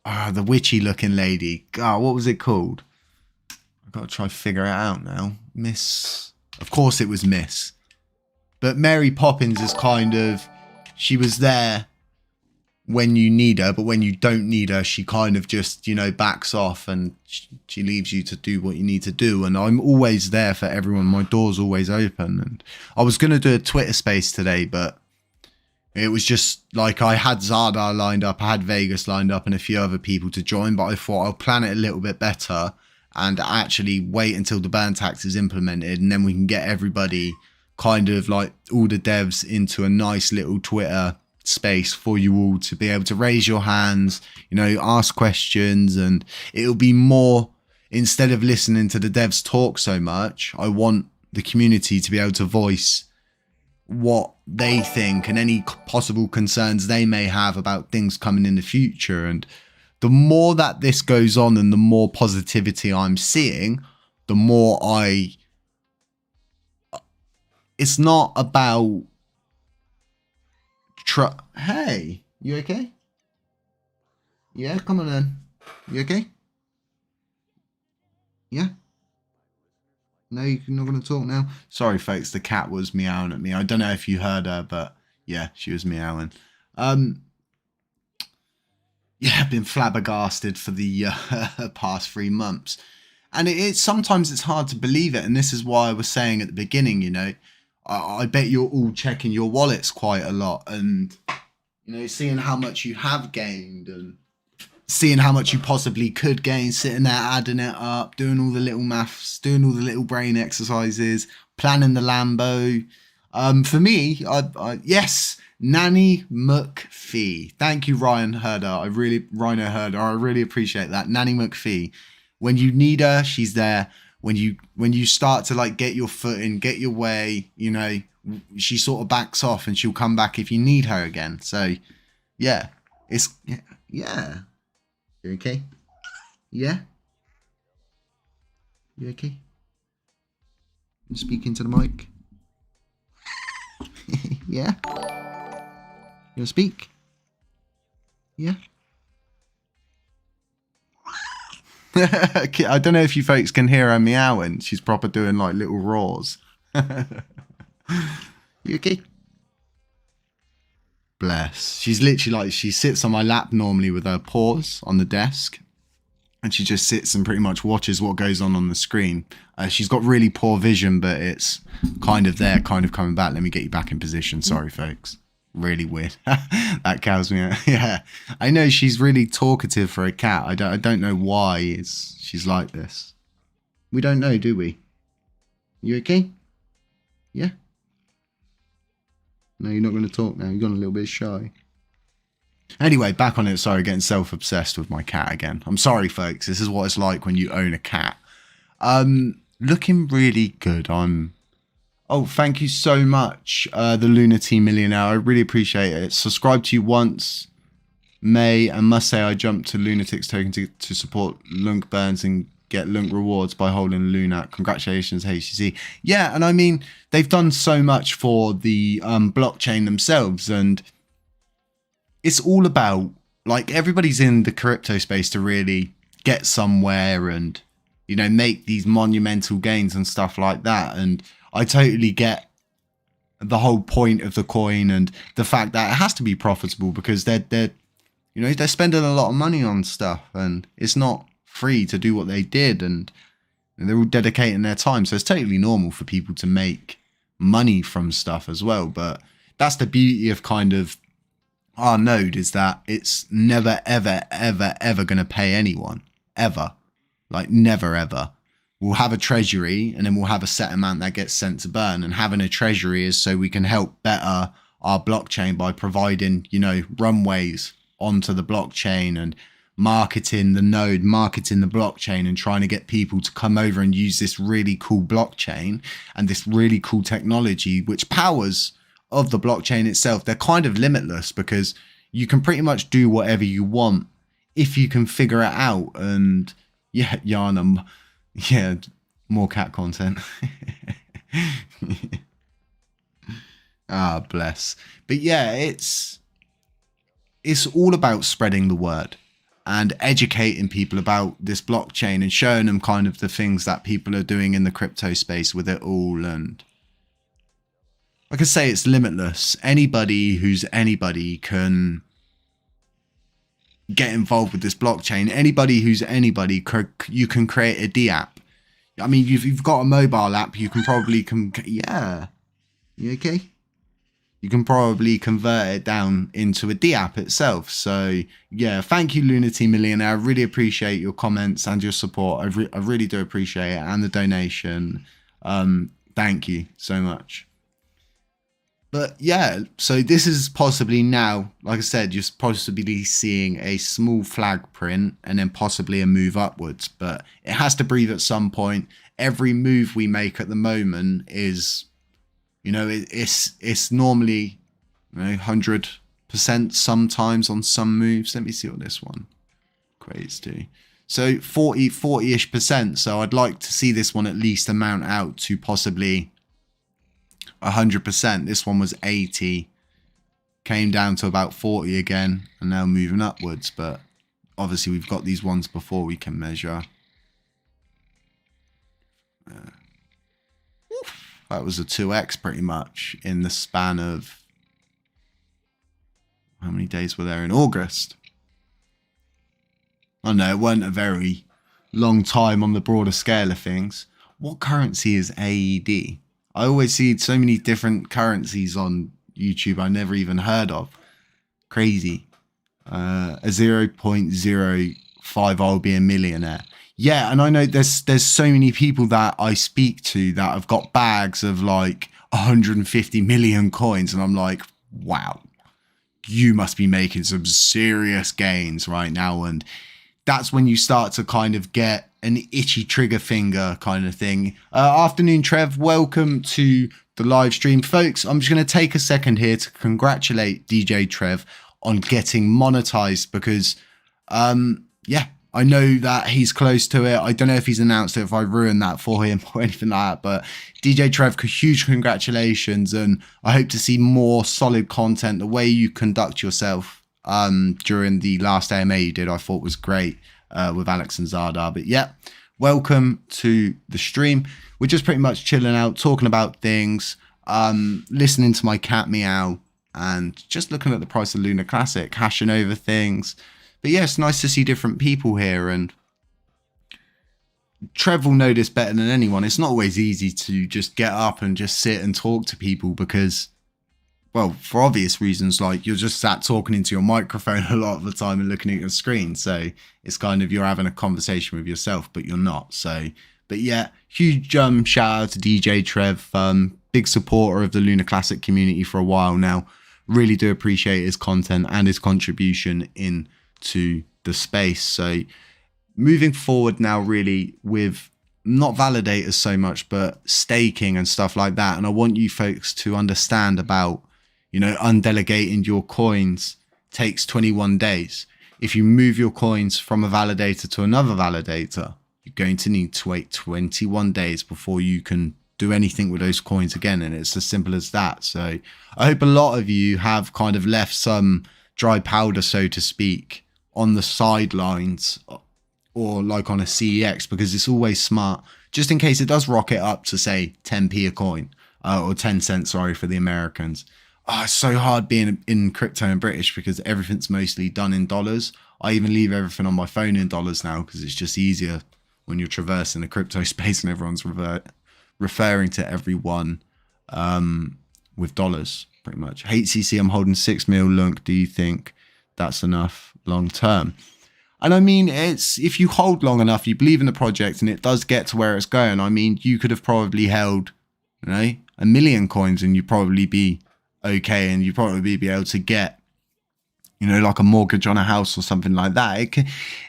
the witchy looking lady. What was it called? I've got to try to figure it out now. Miss. Of course it was Miss. But Mary Poppins is kind of, she was there when you need her, but when you don't need her, she kind of just, you know, backs off and she leaves you to do what you need to do. And I'm always there for everyone. My door's always open. And I was going to do a Twitter space today, but it was just like I had Zada lined up, I had Vegas lined up and a few other people to join, but I thought I'll plan it a little bit better and actually wait until the burn tax is implemented, and then we can get everybody, kind of like all the devs, into a nice little Twitter space for you all to be able to raise your hands, you know, ask questions. And it'll be more, instead of listening to the devs talk so much, I want the community to be able to voice what they think and any possible concerns they may have about things coming in the future. And the more that this goes on and the more positivity I'm seeing, the more I it's not about Hey, you okay? Yeah, come on then. You okay? Yeah? No, you're not going to talk now? Sorry, folks, the cat was meowing at me. I don't know if you heard her, but yeah, she was meowing. Yeah, I've been flabbergasted for the past 3 months. And sometimes it's hard to believe it. And this is why I was saying at the beginning, you know, I bet you're all checking your wallets quite a lot. And, you know, seeing how much you have gained and seeing how much you possibly could gain, sitting there adding it up, doing all the little maths, doing all the little brain exercises, planning the Lambo. For me, yes, Nanny McPhee. Thank you, Rhino Herder. I really appreciate that. Nanny McPhee. When you need her, she's there. When you start to like get your foot in, get your way, you know, she sort of backs off and she'll come back if you need her again. So yeah, yeah. You okay? Yeah? You okay? You speaking to the mic? Yeah? You wanna speak? Yeah? I don't know if you folks can hear her meowing. She's proper doing like little roars. You okay? Bless. She's literally like, she sits on my lap normally with her paws on the desk. And she just sits and pretty much watches what goes on the screen. She's got really poor vision, but it's kind of there, kind of coming back. Let me get you back in position. Sorry, folks. Really weird. That cows me out. Yeah, I know she's really talkative for a cat. I don't know why she's like this. We don't know, do we? You okay? Yeah? No, you're not going to talk now. You've gone a little bit shy. Anyway, back on it. Sorry, getting self-obsessed with my cat again. I'm sorry, folks. This is what it's like when you own a cat. Looking really good. Oh, thank you so much, the Lunati Millionaire. I really appreciate it. Subscribed to you once, May, and must say I jumped to Lunatics token to support Lunk Burns and get Lunk rewards by holding Lunac. Congratulations, HCC. Yeah, and I mean, they've done so much for the blockchain themselves, and it's all about, like, everybody's in the crypto space to really get somewhere and, you know, make these monumental gains and stuff like that. And I totally get the whole point of the coin and the fact that it has to be profitable because they're spending a lot of money on stuff and it's not free to do what they did and they're all dedicating their time. So it's totally normal for people to make money from stuff as well. But that's the beauty of kind of our node, is that it's never, ever, ever, ever going to pay anyone, ever. Like never, ever. We'll have a treasury and then we'll have a set amount that gets sent to burn, and having a treasury is so we can help better our blockchain by providing, you know, runways onto the blockchain and marketing the node, marketing the blockchain and trying to get people to come over and use this really cool blockchain and this really cool technology which powers of the blockchain itself. They're kind of limitless because you can pretty much do whatever you want if you can figure it out. And yeah, Yana, yeah, more cat content. Ah, bless. But yeah, it's all about spreading the word and educating people about this blockchain and showing them kind of the things that people are doing in the crypto space with it all. And like I say, it's limitless. Anybody who's anybody can get involved with this blockchain. Anybody who's anybody, you can create a D app. I mean, you've got a mobile app, you can probably yeah. You okay? You can probably convert it down into a D app itself. So yeah, thank you, Lunati Millionaire. I really appreciate your comments and your support. I really do appreciate it, and the donation. Thank you so much. But yeah, so this is possibly now, like I said, you're possibly seeing a small flag print and then possibly a move upwards, but it has to breathe at some point. Every move we make at the moment is, you know, it's normally, you know, 100% sometimes on some moves. Let me see what this one equates to. So 40-ish%. So I'd like to see this one at least amount out to possibly 100%. This one was 80, came down to about 40 again, and now moving upwards. But obviously we've got these ones before we can measure. That was a 2x pretty much in the span of, how many days were there in August? I know it weren't a very long time on the broader scale of things. What currency is AED? I always see so many different currencies on YouTube I never even heard of. Crazy. A 0.05 I'll be a millionaire. Yeah, and I know there's so many people that I speak to that have got bags of like 150 million coins, and I'm like, wow, you must be making some serious gains right now. And that's when you start to kind of get an itchy trigger finger kind of thing. Afternoon, Trev. Welcome to the live stream. Folks, I'm just going to take a second here to congratulate DJ Trev on getting monetized because, yeah, I know that he's close to it. I don't know if he's announced it, if I ruined that for him or anything like that. But DJ Trev, huge congratulations. And I hope to see more solid content. The way you conduct yourself during the last AMA you did, I thought was great with Alex and Zardar. But yeah, welcome to the stream. We're just pretty much chilling out, talking about things, listening to my cat meow, and just looking at the price of Luna Classic, hashing over things. But yeah, it's nice to see different people here, and Trev will know this better than anyone. It's not always easy to just get up and just sit and talk to people because, well, for obvious reasons, like you're just sat talking into your microphone a lot of the time and looking at your screen. So it's kind of, you're having a conversation with yourself, but you're not. So, but yeah, huge shout out to DJ Trev, big supporter of the Luna Classic community for a while now. Really do appreciate his content and his contribution into the space. So moving forward now, really with not validators so much, but staking and stuff like that. And I want you folks to understand about, you know, undelegating your coins takes 21 days. If you move your coins from a validator to another validator, you're going to need to wait 21 days before you can do anything with those coins again. And it's as simple as that. So I hope a lot of you have kind of left some dry powder, so to speak, on the sidelines or like on a CEX, because it's always smart, just in case it does rocket up to say 10p a coin or 10 cents, sorry, for the Americans. Oh, it's so hard being in crypto and British because everything's mostly done in dollars. I even leave everything on my phone in dollars now because it's just easier when you're traversing the crypto space and everyone's referring to everyone with dollars, pretty much. HCC, I'm holding 6 mil lunk. Do you think that's enough long term? And I mean, it's, if you hold long enough, you believe in the project and it does get to where it's going. I mean, you could have probably held, you know, 1 million coins and you'd probably be okay, and you'd probably be able to get, you know, like a mortgage on a house or something like that.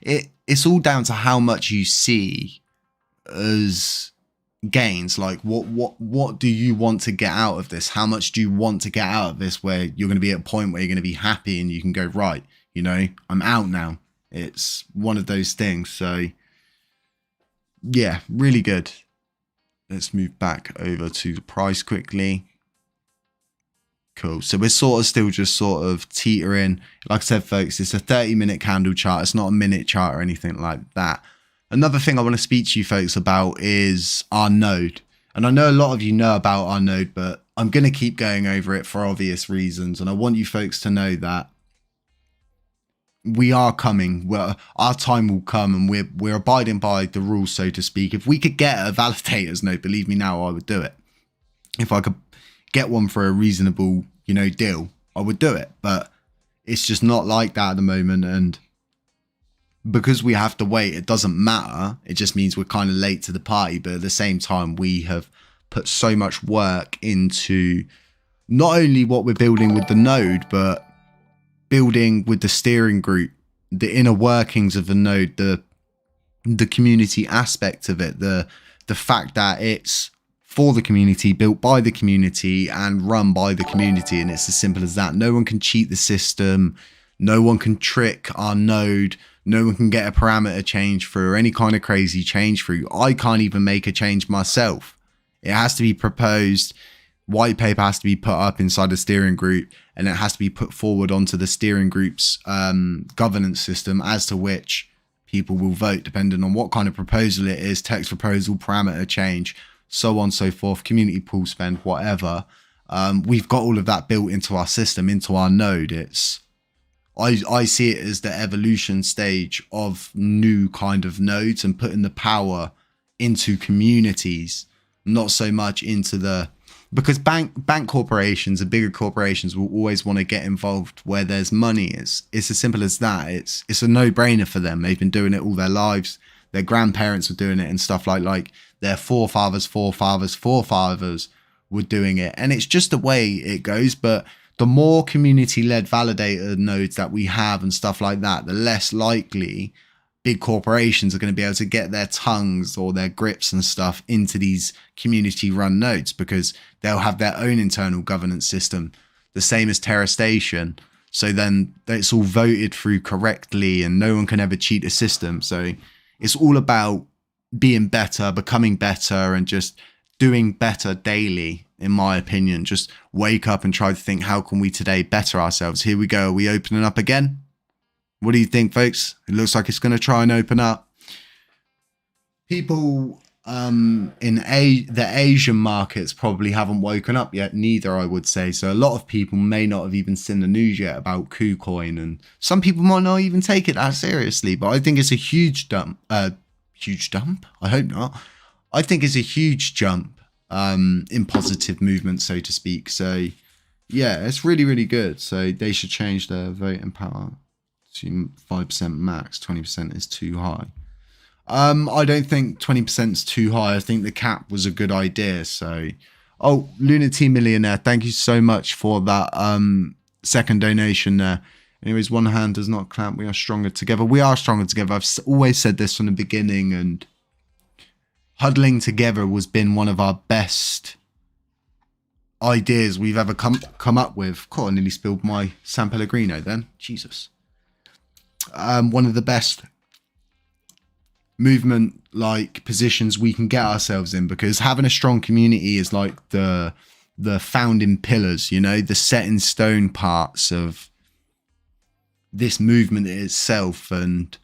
It's all down to how much you see as gains. Like what do you want to get out of this? How much do you want to get out of this where you're going to be at a point where you're going to be happy and you can go, right, you know, I'm out now. It's one of those things. So yeah, really good. Let's move back over to the price quickly. Cool. So we're sort of still just sort of teetering. Like I said, folks, it's a 30-minute candle chart. It's not a minute chart or anything like that. Another thing I want to speak to you folks about is our node. And I know a lot of you know about our node, but I'm going to keep going over it for obvious reasons. And I want you folks to know that we are coming. Well, our time will come, and we're abiding by the rules, so to speak. If we could get a validator's node, believe me now, I would do it. If I could get one for a reasonable, you know, deal, I would do it. But it's just not like that at the moment. And because we have to wait, it doesn't matter. It just means we're kind of late to the party. But at the same time, we have put so much work into not only what we're building with the node, but building with the steering group, the inner workings of the node, the community aspect of it, the fact that it's for the community, built by the community and run by the community. And it's as simple as that. No one can cheat the system. No one can trick our node. No one can get a parameter change through or any kind of crazy change through. I can't even make a change myself. It has to be proposed white paper has to be put up inside the steering group, and it has to be put forward onto the steering group's governance system, as to which people will vote depending on what kind of proposal it is, text proposal, parameter change, so on and so forth, community pool spend, whatever. We've got all of that built into our system, into our node. I see it as the evolution stage of new kind of nodes and putting the power into communities, not so much into because bank corporations and bigger corporations will always want to get involved where there's money. It's as simple as that. It's a no-brainer for them. They've been doing it all their lives. Their grandparents were doing it and stuff like their forefathers were doing it. And it's just the way it goes. But the more community-led validator nodes that we have and stuff like that, the less likely big corporations are going to be able to get their tongues or their grips and stuff into these community-run nodes, because they'll have their own internal governance system, the same as Terra Station. So then it's all voted through correctly and no one can ever cheat a system. So it's all about being better, becoming better, and just doing better daily, in my opinion. Just wake up and try to think, how can we today better ourselves? Here we go. Are we opening up again? What do you think, folks? It looks like it's going to try and open up. People in the Asian markets probably haven't woken up yet, neither, I would say. So a lot of people may not have even seen the news yet about KuCoin, and some people might not even take it that seriously. But I think it's a huge dump. Huge dump? I hope not. I think it's a huge jump in positive movement, so to speak. So yeah, it's really, really good. So they should change their voting power to 5% max. 20% is too high. I don't think 20% is too high. I think the cap was a good idea. So, oh, Lunatic Millionaire, thank you so much for that second donation there. Anyways, one hand does not clap. We are stronger together. We are stronger together. I've always said this from the beginning, and huddling together has been one of our best ideas we've ever come up with. God, I nearly spilled my San Pellegrino then. Jesus. One of the best movement positions we can get ourselves in, because having a strong community is like the founding pillars, you know, the set in stone parts of this movement itself. And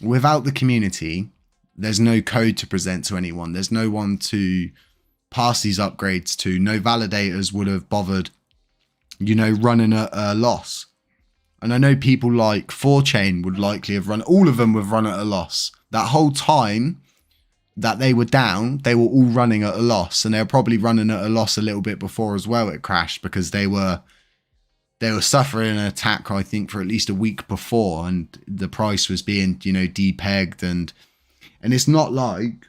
without the community, there's no code to present to anyone. There's no one to pass these upgrades to. No validators would have bothered, you know, running a loss. And I know people like 4chain would likely have run, all of them would run at a loss. That whole time that they were down, they were all running at a loss. And they were probably running at a loss a little bit before as well it crashed, because they were suffering an attack, I think, for at least a week before. And the price was being, you know, depegged. And it's not like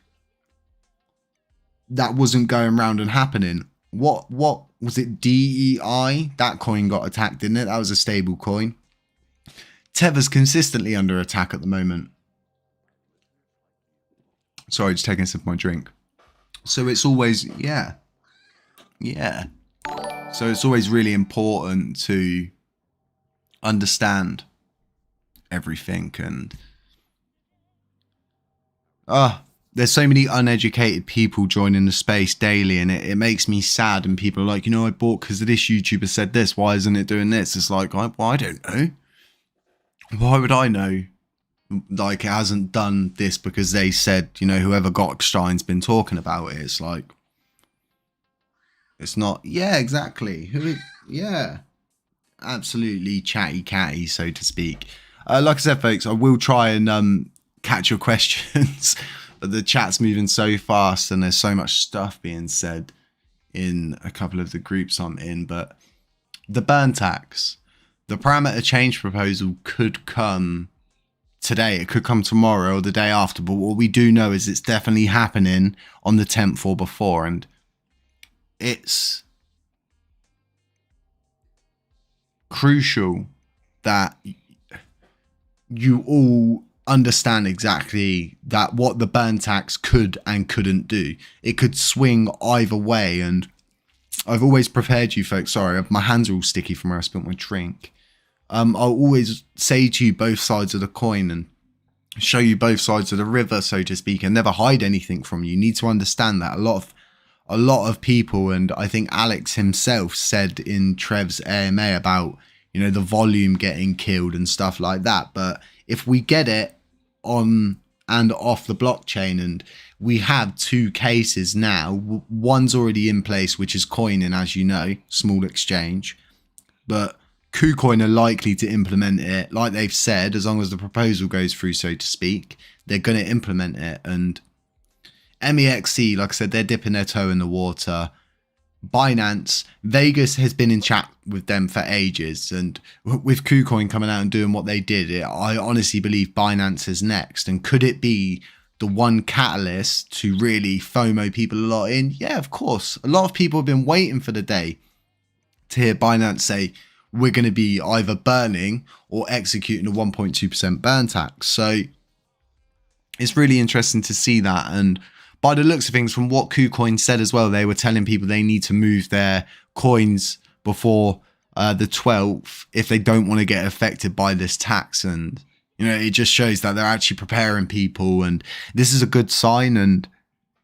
that wasn't going around and happening. What was it? DEI? That coin got attacked, didn't it? That was a stable coin. Tether's consistently under attack at the moment. Sorry, just taking a sip of my drink. So it's always, yeah. So it's always really important to understand everything. And there's so many uneducated people joining the space daily, and it makes me sad. And people are like, you know, I bought because this YouTuber said this. Why isn't it doing this? It's like, well, I don't know. Why would I know? Like, it hasn't done this because they said, you know, whoever Gottstein's been talking about it. It's like, it's not. Yeah, exactly. Yeah, absolutely chatty catty, so to speak. Like I said, folks, I will try and catch your questions. But the chat's moving so fast, and there's so much stuff being said in a couple of the groups I'm in. But the burn tax, the parameter change proposal could come today. It could come tomorrow or the day after. But what we do know is it's definitely happening on the 10th or before. And it's crucial that you all understand exactly that what the burn tax could and couldn't do. It could swing either way. And I've always prepared you folks. Sorry, my hands are all sticky from where I spilled my drink. I'll always say to you both sides of the coin and show you both sides of the river, so to speak, and never hide anything from you. You need to understand that a lot a lot of people, and I think Alex himself said in Trev's AMA about, you know, the volume getting killed and stuff like that. But if we get it on and off the blockchain, and we have two cases now, one's already in place, which is Coining, as you know, small exchange, but KuCoin are likely to implement it. Like they've said, as long as the proposal goes through, so to speak, they're going to implement it. And MEXC, like I said, they're dipping their toe in the water. Binance, Vegas has been in chat with them for ages, and with KuCoin coming out and doing what they did, I honestly believe Binance is next. And could it be the one catalyst to really FOMO people a lot in? Yeah, of course. A lot of people have been waiting for the day to hear Binance say, we're going to be either burning or executing a 1.2% burn tax. So it's really interesting to see that. And by the looks of things, from what KuCoin said as well, they were telling people they need to move their coins before the 12th if they don't want to get affected by this tax. And, you know, it just shows that they're actually preparing people. And this is a good sign. And,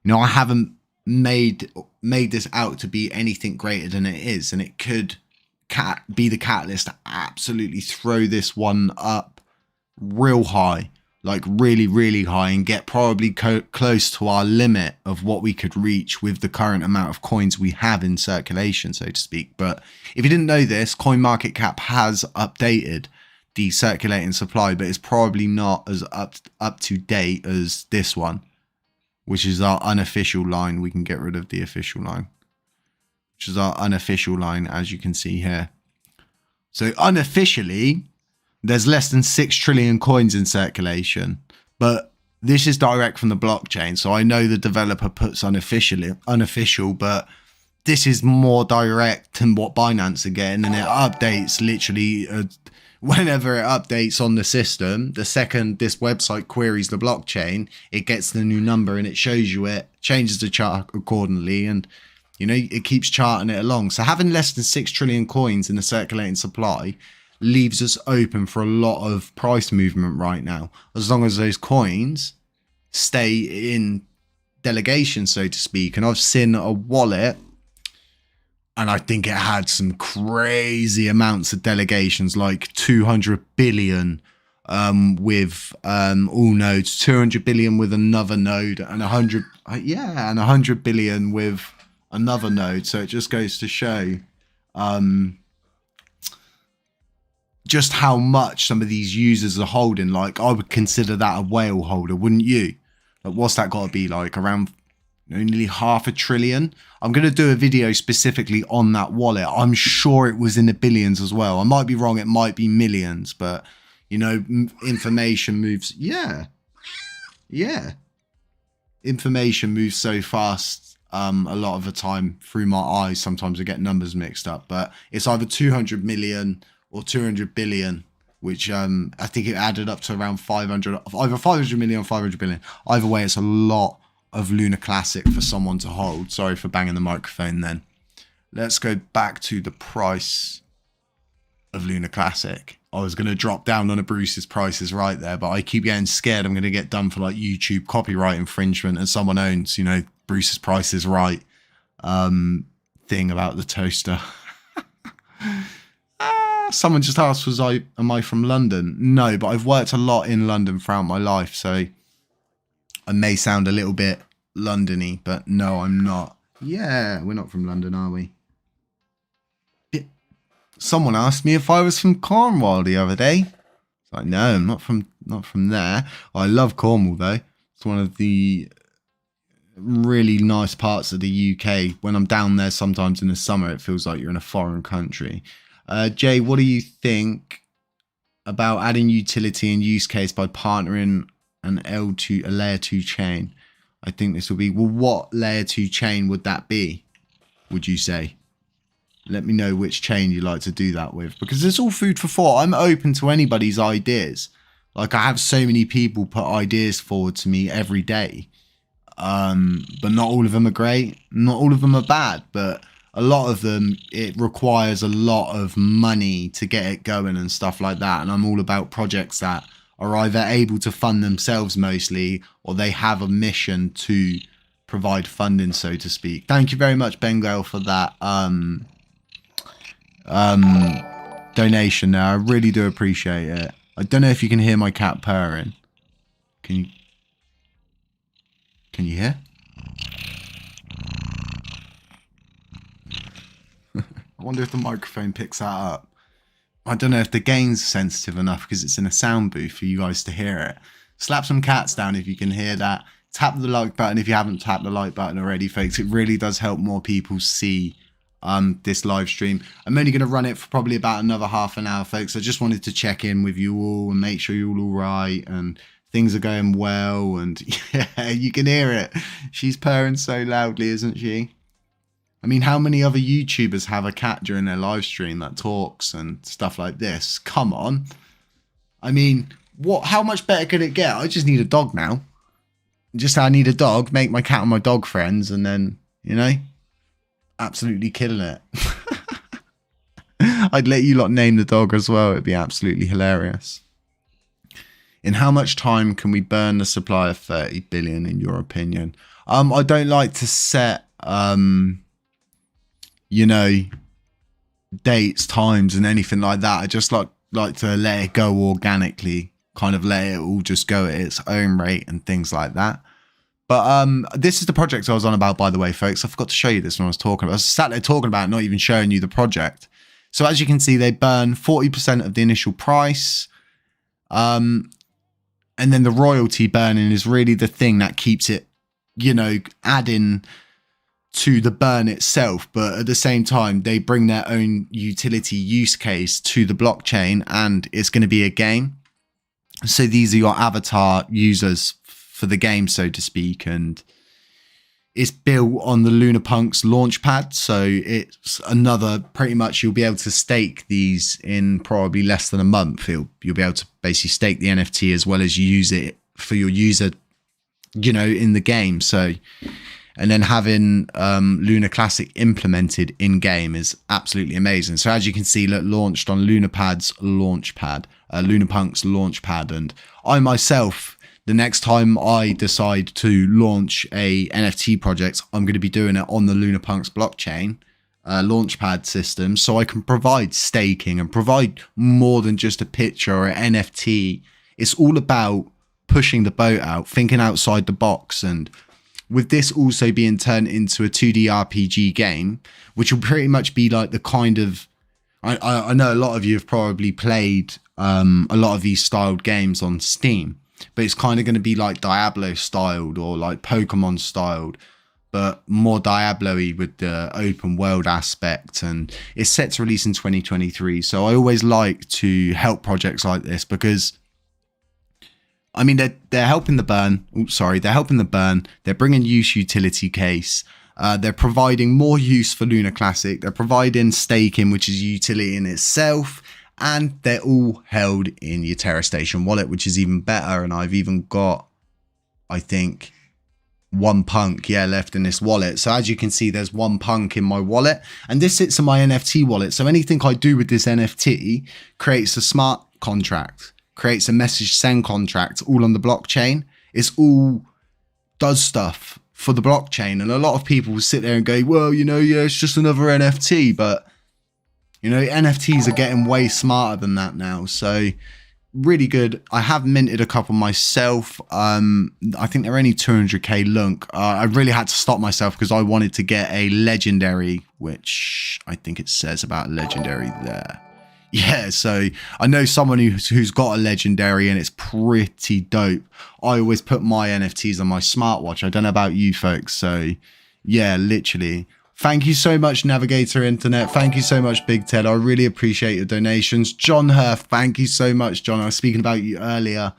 you know, I haven't made this out to be anything greater than it is. And it could be the catalyst to absolutely throw this one up real high, like really, really high, and get probably close to our limit of what we could reach with the current amount of coins we have in circulation, so to speak. But if you didn't know this, CoinMarketCap has updated the circulating supply, but it's probably not as up to date as this one, which is our unofficial line. We can get rid of the official line, which is our unofficial line, as you can see here. So unofficially, there's less than 6 trillion coins in circulation, but this is direct from the blockchain. So I know the developer puts unofficial, but this is more direct than what Binance are getting, and it updates literally whenever it updates on the system. The second this website queries the blockchain, it gets the new number and it shows you it, changes the chart accordingly, and you know, it keeps charting it along. So having less than 6 trillion coins in the circulating supply leaves us open for a lot of price movement right now, as long as those coins stay in delegation, so to speak. And I've seen a wallet, and I think it had some crazy amounts of delegations, like 200 billion with all nodes, 200 billion with another node, and 100 billion with another node. So it just goes to show just how much some of these users are holding. Like, I would consider that a whale holder, wouldn't you? Like, what's that got to be, like around nearly 500 billion? I'm going to do a video specifically on that wallet. I'm sure it was in the billions as well. I might be wrong, it might be millions, but you know, information moves. Yeah, information moves so fast a lot of the time through my eyes. Sometimes I get numbers mixed up, but it's either 200 million or 200 billion, which I think it added up to around 500, either 500 million or 500 billion. Either way, it's a lot of LUNACLASSIC for someone to hold. Sorry for banging the microphone then. Let's go back to the price of LUNACLASSIC. I was going to drop down on a Bruce's prices right there, but I keep getting scared I'm going to get done for like YouTube copyright infringement, and someone owns, you know, Bruce's prices right thing about the toaster. Someone just asked, am I from London? No, but I've worked a lot in London throughout my life, so I may sound a little bit Londony, but no, I'm not. Yeah, we're not from London, are we? Someone asked me if I was from Cornwall the other day. It's like, no, I'm not from there. I love Cornwall though. It's one of the really nice parts of the UK. When I'm down there sometimes in the summer, it feels like you're in a foreign country. Jay, what do you think about adding utility and use case by partnering a layer 2 chain? I think this will be, well, what layer 2 chain would that be, would you say? Let me know which chain you like to do that with, because it's all food for thought. I'm open to anybody's ideas. Like, I have so many people put ideas forward to me every day, but not all of them are great, not all of them are bad, but a lot of them, it requires a lot of money to get it going and stuff like that. And I'm all about projects that are either able to fund themselves mostly, or they have a mission to provide funding, so to speak. Thank you very much, Bengal, for that donation there. I really do appreciate it. I don't know if you can hear my cat purring. Can you hear? I wonder if the microphone picks that up. I don't know if the gain's sensitive enough because it's in a sound booth for you guys to hear it. Slap some cats down if you can hear that. Tap the like button if you haven't tapped the like button already, folks. It really does help more people see this live stream. I'm only going to run it for probably about another half an hour, folks. I just wanted to check in with you all and make sure you're all right and things are going well. And yeah, you can hear it. She's purring so loudly, isn't she? I mean, how many other YouTubers have a cat during their live stream that talks and stuff like this? Come on. I mean, how much better could it get? I just need a dog now. Just I need a dog, make my cat and my dog friends, and then, you know, absolutely killing it. I'd let you lot name the dog as well. It'd be absolutely hilarious. In how much time can we burn the supply of 30 billion, in your opinion? I don't like to set, you know, dates, times, and anything like that. I just like to let it go organically, kind of let it all just go at its own rate and things like that. But this is the project I was on about, by the way, folks. I forgot to show you this when I was talking about it. I was sat there talking about it, not even showing you the project. So as you can see, they burn 40% of the initial price. And then the royalty burning is really the thing that keeps it, you know, adding to the burn itself. But at the same time, they bring their own utility use case to the blockchain, and it's going to be a game. So these are your avatar users for the game, so to speak, and it's built on the LUNAPUNK's launchpad. So it's another, pretty much you'll be able to stake these in probably less than a month. You'll be able to basically stake the NFT as well as use it for your user, you know, in the game. So, and then having LUNACLASSIC implemented in game is absolutely amazing. So as you can see, look, launched on LUNAPUNK's launchpad, and I myself, the next time I decide to launch a NFT project, I'm going to be doing it on the LUNAPUNK's blockchain launchpad system, so I can provide staking and provide more than just a picture or an NFT. It's all about pushing the boat out, thinking outside the box, and with this also being turned into a 2D RPG game, which will pretty much be like the kind of, I know a lot of you have probably played a lot of these styled games on Steam, but it's kind of going to be like Diablo styled or like Pokemon styled, but more Diablo-y with the open world aspect, and it's set to release in 2023. So I always like to help projects like this because, I mean, they're helping the burn. Oops, sorry, they're helping the burn. They're bringing use utility case. They're providing more use for LUNACLASSIC. They're providing staking, which is utility in itself. And they're all held in your Terra Station wallet, which is even better. And I've even got, I think, one punk, left in this wallet. So as you can see, there's one punk in my wallet. And this sits in my NFT wallet. So anything I do with this NFT creates a smart contract, creates a message send contract, all on the blockchain. It's all does stuff for the blockchain. And a lot of people will sit there and go, well, you know, yeah, it's just another NFT. But you know, NFTs are getting way smarter than that now. So really good. I have minted a couple myself. I think they're only 200k lunk. I really had to stop myself because I wanted to get a legendary, which I think it says about legendary there. Yeah, so I know someone who's got a legendary and it's pretty dope. I always put my NFTs on my smartwatch. I don't know about you folks. So yeah, literally. Thank you so much, Navigator Internet. Thank you so much, Big Ted. I really appreciate your donations. John Hurf, thank you so much, John. I was speaking about you earlier.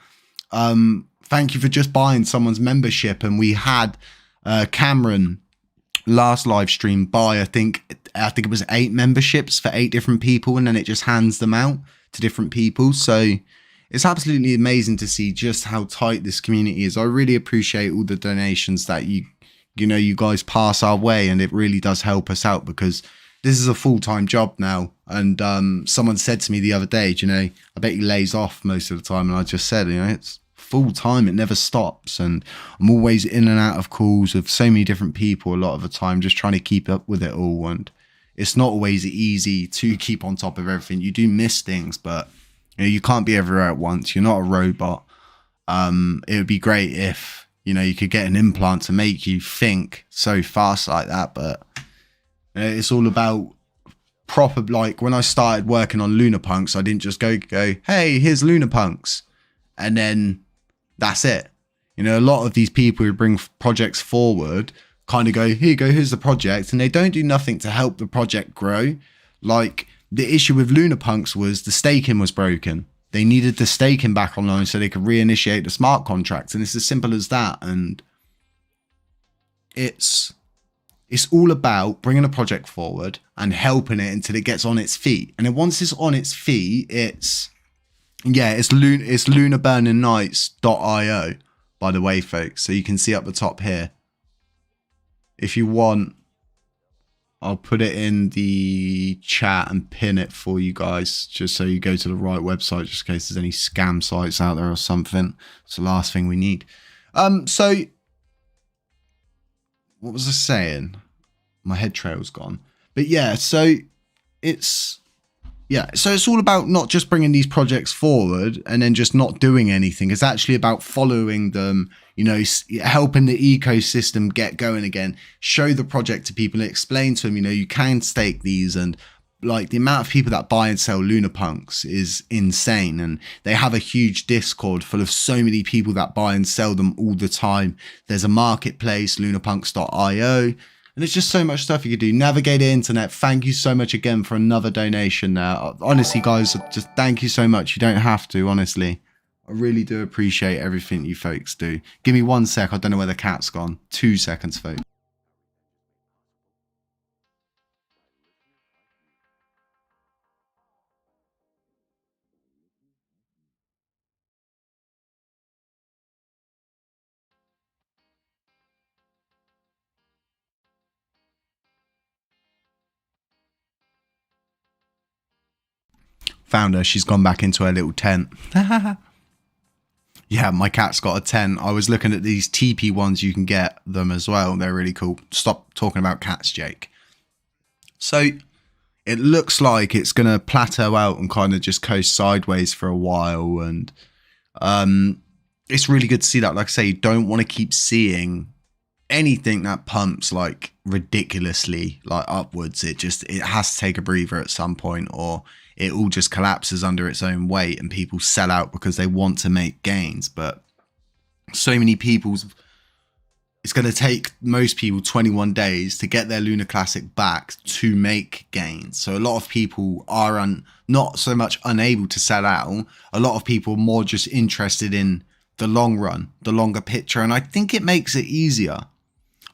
Thank you for just buying someone's membership. And we had Cameron last live stream buy, I think it was 8 memberships for 8 different people. And then it just hands them out to different people. So it's absolutely amazing to see just how tight this community is. I really appreciate all the donations that you guys pass our way, and it really does help us out because this is a full-time job now. And someone said to me the other day, you know, I bet he lays off most of the time. And I just said, you know, it's full time. It never stops. And I'm always in and out of calls with so many different people a lot of the time, just trying to keep up with it all. And it's not always easy to keep on top of everything. You do miss things, but you can't be everywhere at once. You're not a robot. It would be great if, you could get an implant to make you think so fast like that. But it's all about proper, like when I started working on Lunapunks, I didn't just go, hey, here's Lunapunks, and then that's it. A lot of these people who bring projects forward kind of go, here you go, here's the project, and they don't do nothing to help the project grow. Like the issue with Lunapunks was the staking was broken. They needed the staking back online so they could reinitiate the smart contracts, and it's as simple as that. And it's all about bringing a project forward and helping it until it gets on its feet. And then once it's on its feet, it's lunaburningnights.io, by the way, folks. So you can see up the top here. If you want, I'll put it in the chat and pin it for you guys, just so you go to the right website, just in case there's any scam sites out there or something. It's the last thing we need. So what was I saying? My head trail's gone. But yeah, so it's all about not just bringing these projects forward and then just not doing anything. It's actually about following them, helping the ecosystem get going again, show the project to people and explain to them, you can stake these. And like the amount of people that buy and sell Lunapunks is insane. And they have a huge Discord full of so many people that buy and sell them all the time. There's a marketplace, lunapunks.io. And there's just so much stuff you can do. Navigate the internet. Thank you so much again for another donation there. Honestly, guys, just thank you so much. You don't have to, honestly. I really do appreciate everything you folks do. Give me 1 sec. I don't know where the cat's gone. 2 seconds, folks. Found her. She's gone back into her little tent. Yeah, my cat's got a tent. I was looking at these teepee ones. You can get them as well. They're really cool. Stop talking about cats, Jake. So it looks like it's going to plateau out and kind of just coast sideways for a while. And it's really good to see that. Like I say, you don't want to keep seeing anything that pumps like ridiculously like upwards. It has to take a breather at some point, or it all just collapses under its own weight and people sell out because they want to make gains. But so many people's, it's going to take most people 21 days to get their LUNACLASSIC back to make gains. So a lot of people are not so much unable to sell out. A lot of people are more just interested in the long run, the longer picture. And I think it makes it easier.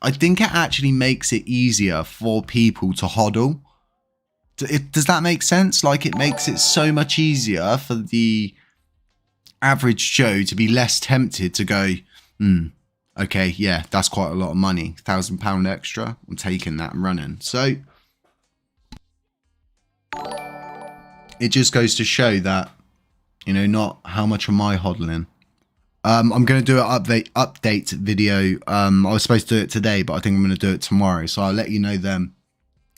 I think it actually makes it easier for people to hodl. Does that make sense? Like, it makes it so much easier for the average Joe to be less tempted to go, okay, yeah, that's quite a lot of money. £1,000 extra. I'm taking that and running. So it just goes to show that, not how much am I hodling. I'm going to do an update video. I was supposed to do it today, but I think I'm going to do it tomorrow. So I'll let you know then.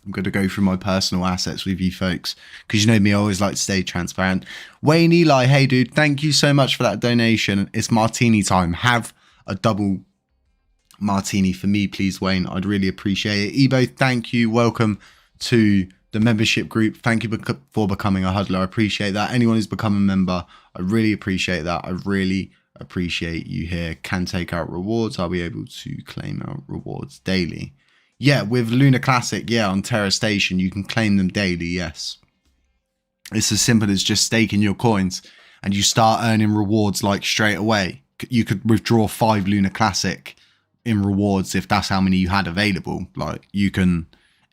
I'm going to go through my personal assets with you folks, because you know me, I always like to stay transparent. Wayne Eli, hey dude, thank you so much for that donation. It's martini time. Have a double martini for me, please, Wayne. I'd really appreciate it. Ebo, thank you. Welcome to the membership group. Thank you for becoming a huddler. I appreciate that. Anyone who's become a member, I really appreciate that. I really appreciate you here. Can take out rewards. I'll be able to claim out rewards daily. Yeah, with LUNACLASSIC, yeah, on Terra Station, you can claim them daily, yes. It's as simple as just staking your coins and you start earning rewards like straight away. You could withdraw 5 LUNACLASSIC in rewards if that's how many you had available. Like, you can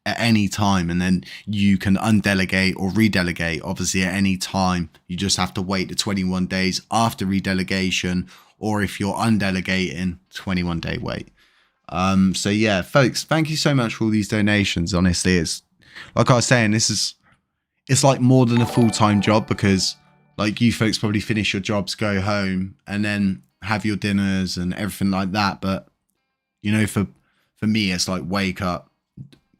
at any time, and then you can undelegate or redelegate. Obviously, at any time, you just have to wait the 21 days after redelegation, or if you're undelegating, 21-day wait. So yeah, folks, thank you so much for all these donations. Honestly, it's like I was saying, it's like more than a full-time job, because like you folks probably finish your jobs, go home, and then have your dinners and everything like that. But, you know, for me, it's like wake up,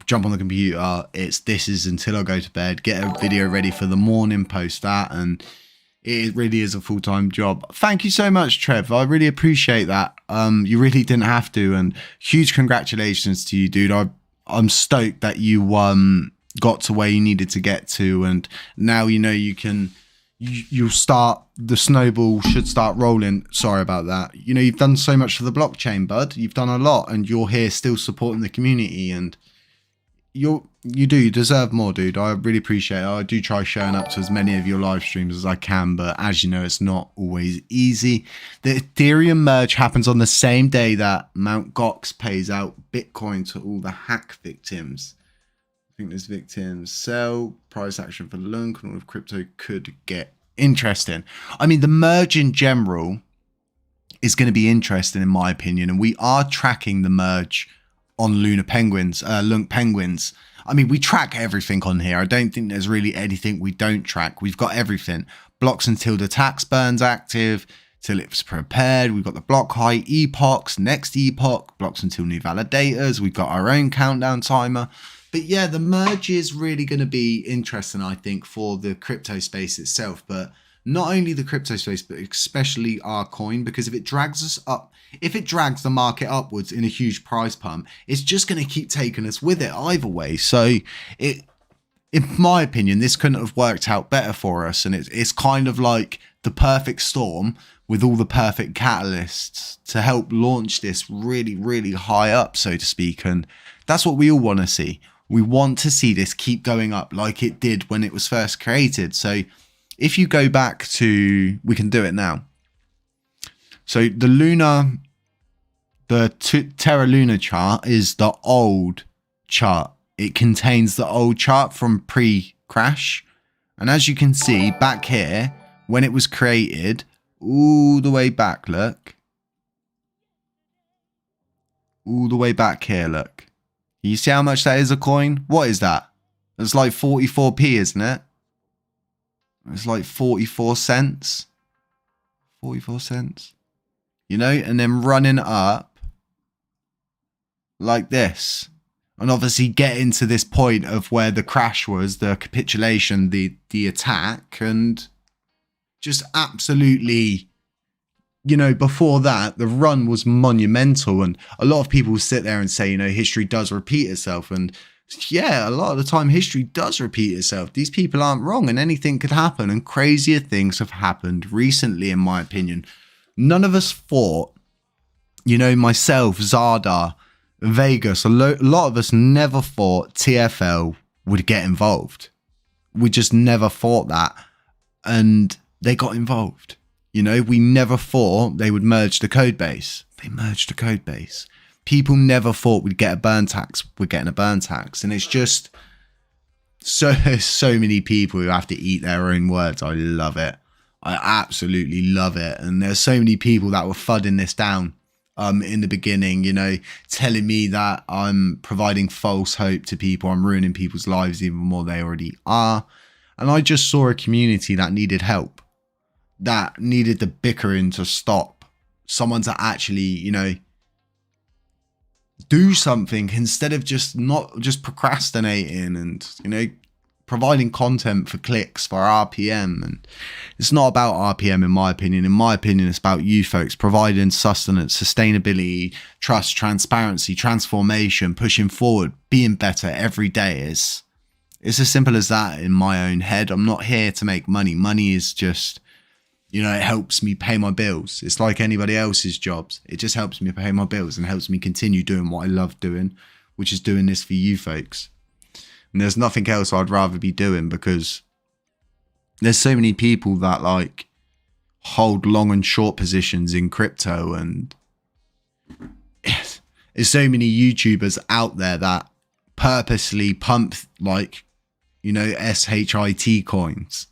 jump on the computer. This is until I go to bed, get a video ready for the morning, post that. And it really is a full-time job. Thank you so much, Trev. I really appreciate that. You really didn't have to. And huge congratulations to you, dude. I'm stoked that you got to where you needed to get to. And now, you know, you'll start, the snowball should start rolling. Sorry about that. You know, you've done so much for the blockchain, bud. You've done a lot, and you're here still supporting the community, and you deserve more, dude. I really appreciate it. I do try showing up to as many of your live streams as I can, but as you know, it's not always easy. The Ethereum merge happens on the same day that Mt. Gox pays out Bitcoin to all the hack victims. I think there's victims. Sell, price action for LUNC, and all of crypto could get interesting. I mean, the merge in general is going to be interesting, in my opinion, and we are tracking the merge on LUNC Penguins. I mean, we track everything on here. I don't think there's really anything we don't track. We've got everything. Blocks until the tax burn's active, till it's prepared. We've got the block height, epochs, next epoch, blocks until new validators. We've got our own countdown timer. But yeah, the merge is really going to be interesting, I think, for the crypto space itself. But not only the crypto space, but especially our coin, because if it drags us up, if it drags the market upwards in a huge price pump, it's just going to keep taking us with it either way. So in my opinion, this couldn't have worked out better for us. And it's kind of like the perfect storm with all the perfect catalysts to help launch this really, really high up, so to speak. And that's what we all want to see. We want to see this keep going up like it did when it was first created. So if you go back to, we can do it now. So the Terra Luna chart is the old chart. It contains the old chart from pre-crash. And as you can see back here, when it was created, all the way back, look. All the way back here, look. You see how much that is a coin? What is that? It's like 44p, isn't it? It's like 44 cents. 44 cents. You know, and then running up like this. And obviously getting to this point of where the crash was, the capitulation, the attack, and just absolutely, you know, before that, the run was monumental. And a lot of people sit there and say, you know, history does repeat itself. And yeah, a lot of the time history does repeat itself. These people aren't wrong, and anything could happen. And crazier things have happened recently, in my opinion. None of us thought, you know, myself, Zada, Vegas, a lot of us never thought TFL would get involved. We just never thought that. And they got involved. You know, we never thought they would merge the code base. They merged the code base. People never thought we'd get a burn tax. We're getting a burn tax. And it's just so many people who have to eat their own words. I love it. I absolutely love it. And there's so many people that were fudding this down in the beginning, you know, telling me that I'm providing false hope to people. I'm ruining people's lives even more than they already are. And I just saw a community that needed help, that needed the bickering to stop. Someone to actually, you know, do something instead of not just procrastinating and, you know, providing content for clicks, for RPM. And it's not about RPM, in my opinion. In my opinion, it's about you folks providing sustenance, sustainability, trust, transparency, transformation, pushing forward, being better every day. It's as simple as that in my own head. I'm not here to make money. Money is just, you know, it helps me pay my bills. It's like anybody else's jobs. It just helps me pay my bills and helps me continue doing what I love doing, which is doing this for you folks. And there's nothing else I'd rather be doing, because there's so many people that like hold long and short positions in crypto, and there's so many YouTubers out there that purposely pump like, you know, SHIT coins,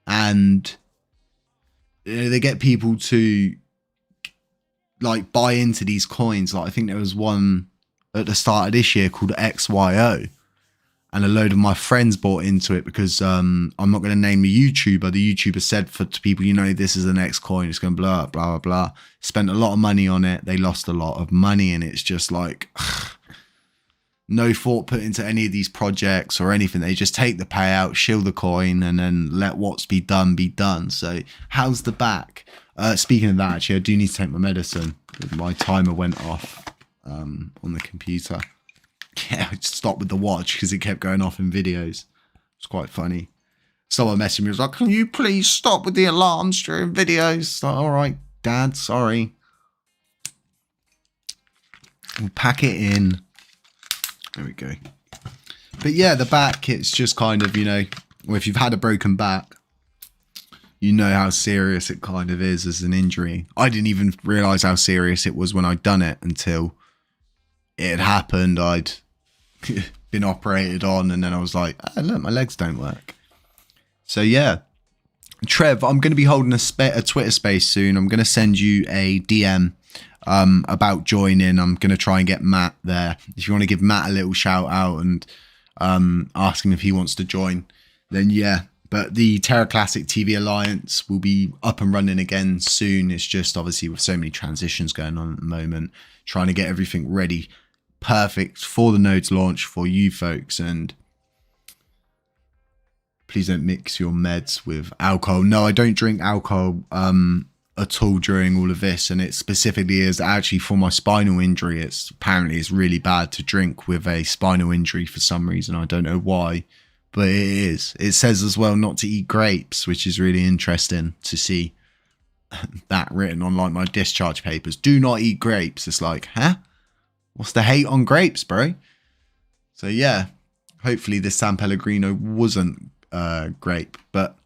and they get people to like buy into these coins. Like I think there was one at the start of this year called XYO. and a load of my friends bought into it because I'm not going to name the YouTuber. The YouTuber said to people, you know, this is the next coin. It's going to blow up, blah, blah, blah. Spent a lot of money on it. They lost a lot of money, and it's just like no thought put into any of these projects or anything. They just take the payout, shill the coin, and then let what's be done be done. So how's the back? Speaking of that, actually, I do need to take my medicine. My timer went off on the computer. Yeah, I just stopped with the watch because it kept going off in videos. It's quite funny. Someone messaged me, was like, can you please stop with the alarms during videos? Like, all right, Dad, sorry. We'll pack it in. There we go. But yeah, the back, it's just kind of, you know, well, if you've had a broken back, you know how serious it kind of is as an injury. I didn't even realize how serious it was when I'd done it until it had happened. I'd been operated on, and then I was like, oh, look, my legs don't work. So yeah, Trev, I'm going to be holding a Twitter space soon. I'm going to send you a DM about joining. I'm going to try and get Matt there. If you want to give Matt a little shout out and ask him if he wants to join, then yeah. But the Terra Classic TV Alliance will be up and running again soon. It's just obviously with so many transitions going on at the moment, trying to get everything ready, perfect for the node's launch for you folks. And please don't mix your meds with alcohol. No, I don't drink alcohol at all during all of this. And it specifically is actually for my spinal injury. It's really bad to drink with a spinal injury for some reason. I don't know why. But it is. It says as well not to eat grapes, which is really interesting to see that written on like my discharge papers. Do not eat grapes. It's like, huh? What's the hate on grapes, bro? So yeah, hopefully this San Pellegrino wasn't grape. But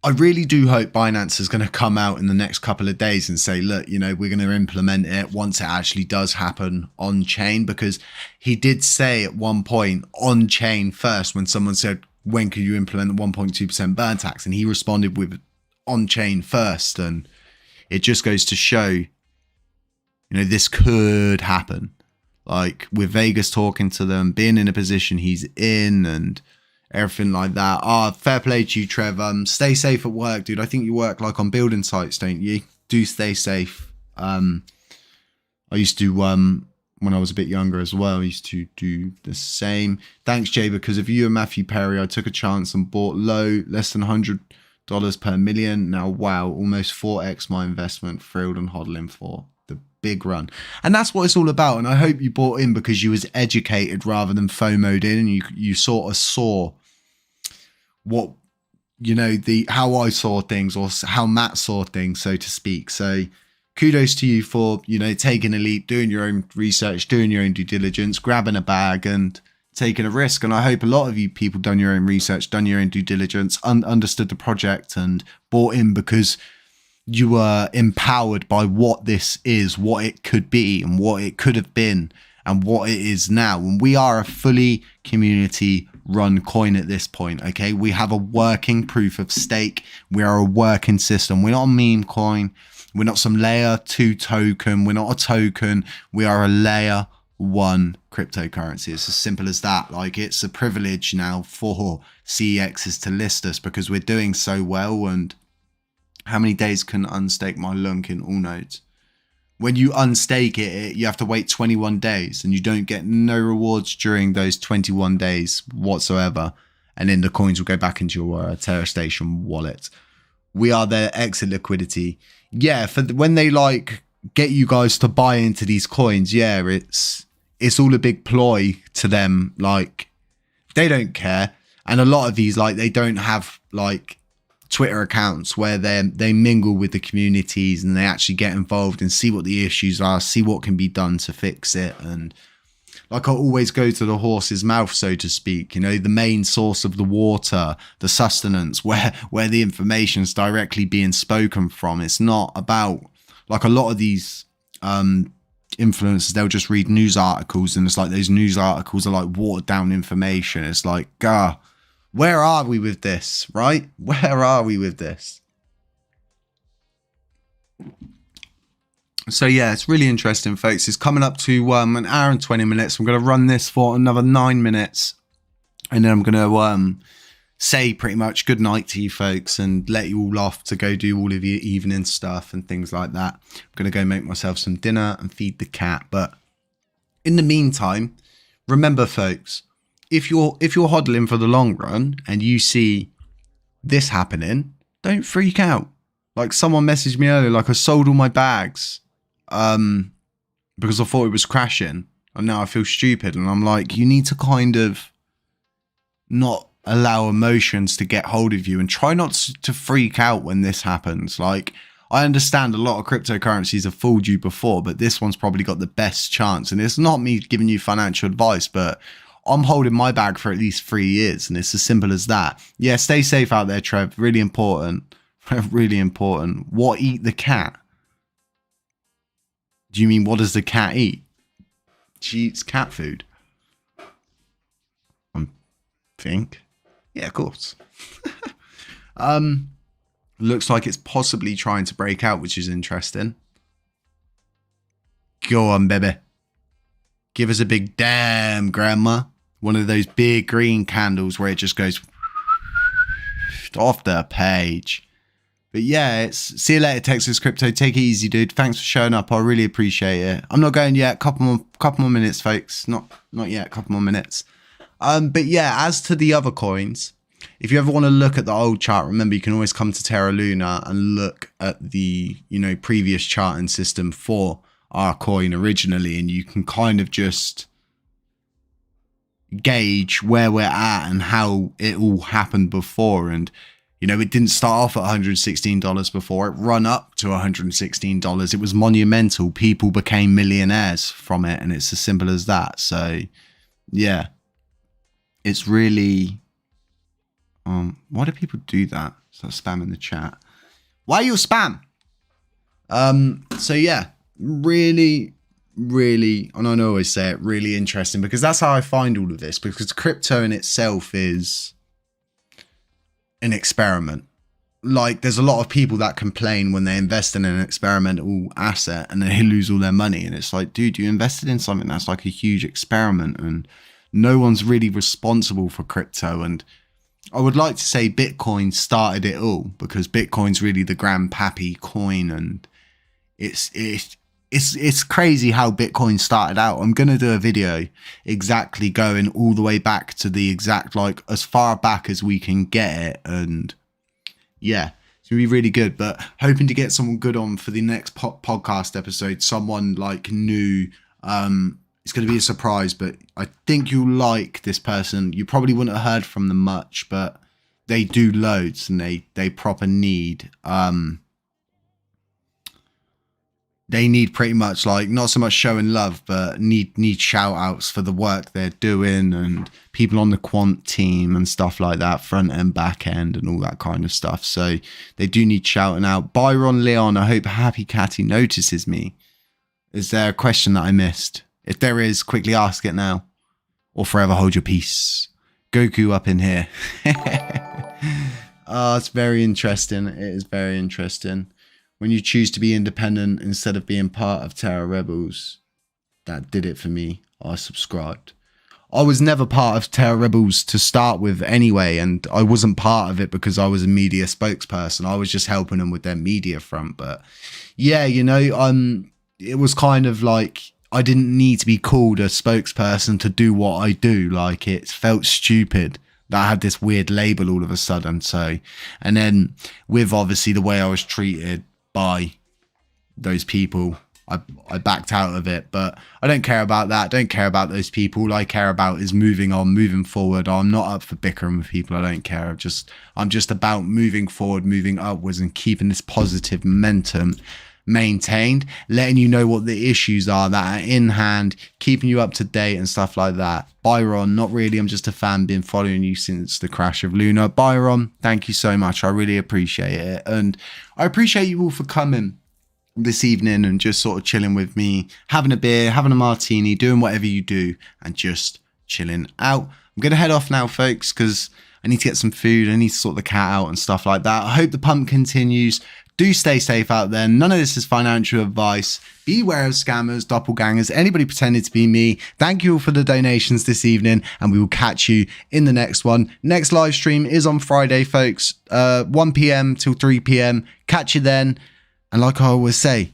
I really do hope Binance is going to come out in the next couple of days and say, look, you know, we're going to implement it once it actually does happen on chain, because he did say at one point on chain first when someone said, when can you implement the 1.2% burn tax? And he responded with on chain first. And it just goes to show, you know, this could happen. Like with Vegas talking to them, being in a position he's in and everything like that. Fair play to you, Trev. Stay safe at work, dude. I think you work like on building sites, don't you? Do stay safe. I used to, when I was a bit younger as well, I used to do the same. Thanks, Jay. Because of you and Matthew Perry, I took a chance and bought low, less than $100 per million. Now, wow, almost 4x my investment. Thrilled and hodling for the big run. And that's what it's all about. And I hope you bought in because you was educated rather than FOMO'd in, and you sort of saw what, you know, how I saw things or how Matt saw things, so to speak. So kudos to you for, you know, taking a leap, doing your own research, doing your own due diligence, grabbing a bag and taking a risk. And I hope a lot of you people done your own research, done your own due diligence, understood the project and bought in because you were empowered by what this is, what it could be and what it could have been and what it is now. And we are a fully community run coin at this point. Okay. We have a working proof of stake. We are a working system. We're not a meme coin. We're not some layer 2 token. We're not a token. We are a layer 1 cryptocurrency. It's as simple as that. Like, it's a privilege now for CEXs to list us because we're doing so well. And how many days can unstake my LUNC in all nodes? When you unstake it, you have to wait 21 days and you don't get no rewards during those 21 days whatsoever. And then the coins will go back into your Terra Station wallet. We are their exit liquidity. Yeah, for when they like get you guys to buy into these coins, yeah, it's all a big ploy to them. Like, they don't care. And a lot of these, like, they don't have like Twitter accounts where they mingle with the communities and they actually get involved and see what the issues are, see what can be done to fix it. And like, I always go to the horse's mouth, so to speak, you know, the main source of the water, the sustenance, where the information's directly being spoken from. It's not about, like, a lot of these influencers, they'll just read news articles and it's like those news articles are like watered down information. It's like, where are we with this, right? Where are we with this? So yeah, it's really interesting, folks. It's coming up to an hour and 20 minutes. I'm going to run this for another 9 minutes. And then I'm going to say pretty much good night to you folks and let you all off to go do all of your evening stuff and things like that. I'm going to go make myself some dinner and feed the cat. But in the meantime, remember, folks, if you're hodling for the long run and you see this happening, don't freak out. Like someone messaged me earlier, like I sold all my bags because I thought it was crashing, and now I feel stupid. And I'm like, you need to kind of not allow emotions to get hold of you and try not to freak out when this happens. Like, I understand a lot of cryptocurrencies have fooled you before, but this one's probably got the best chance. And it's not me giving you financial advice, but I'm holding my bag for at least 3 years, and it's as simple as that. Yeah, stay safe out there, Trev. Really important. Really important. What eat the cat? Do you mean what does the cat eat? She eats cat food. I think. Yeah, of course. Looks like it's possibly trying to break out, which is interesting. Go on, baby. Give us a big damn, grandma. One of those big green candles where it just goes off the page. But yeah, it's see you later, Texas Crypto. Take it easy, dude. Thanks for showing up. I really appreciate it. I'm not going yet. Couple more minutes, folks. Not yet. Couple more minutes. But yeah, as to the other coins, if you ever want to look at the old chart, remember you can always come to Terra Luna and look at the previous charting system for our coin originally, and you can kind of just gauge where we're at and how it all happened before. And it didn't start off at $116 before. It run up to $116. It was monumental. People became millionaires from it, and it's as simple as that. So, yeah. It's really... why do people do that? Start spamming the chat. Why you spam? So, yeah. Really, really, and I always say it, really interesting, because that's how I find all of this, because crypto in itself is an experiment. Like, there's a lot of people that complain when they invest in an experimental asset and they lose all their money, and it's like, dude, you invested in something that's like a huge experiment, and no one's really responsible for crypto. And I would like to say Bitcoin started it all, because Bitcoin's really the grandpappy coin, and it's crazy how Bitcoin started out. I'm going to do a video exactly going all the way back to the exact, like, as far back as we can get it. And yeah, it's going to be really good. But hoping to get someone good on for the next podcast episode. Someone like new. It's going to be a surprise, but I think you'll like this person. You probably wouldn't have heard from them much, but they do loads, and they proper need... They need pretty much, like, not so much showing love, but need shout outs for the work they're doing, and people on the quant team and stuff like that, front end, back end, and all that kind of stuff. So they do need shouting out. Byron Leon, I hope Happy Catty notices me. Is there a question that I missed? If there is, quickly ask it now, or forever hold your peace. Goku up in here. Oh, it's very interesting. It is very interesting. When you choose to be independent instead of being part of Terra Rebels, that did it for me. I subscribed. I was never part of Terra Rebels to start with anyway, and I wasn't part of it because I was a media spokesperson. I was just helping them with their media front. But yeah, it was kind of like I didn't need to be called a spokesperson to do what I do. Like, it felt stupid that I had this weird label all of a sudden. So, and then with obviously the way I was treated by those people, I backed out of it. But I don't care about that. Don't care about those people. All I care about is moving on, moving forward. I'm not up for bickering with people. I don't care. I'm just about moving forward, moving upwards, and keeping this positive momentum maintained, letting you know what the issues are that are in hand, keeping you up to date and stuff like that. Byron, not really. I'm just a fan, been following you since the crash of Luna. Byron, thank you so much. I really appreciate it. And I appreciate you all for coming this evening and just sort of chilling with me, having a beer, having a martini, doing whatever you do, and just chilling out. I'm going to head off now, folks, because I need to get some food. I need to sort the cat out and stuff like that. I hope the pump continues. Do stay safe out there. None of this is financial advice. Beware of scammers, doppelgangers, anybody pretending to be me. Thank you all for the donations this evening, and we will catch you in the next one. Next live stream is on Friday, folks, 1 p.m. till 3 p.m. Catch you then. And like I always say,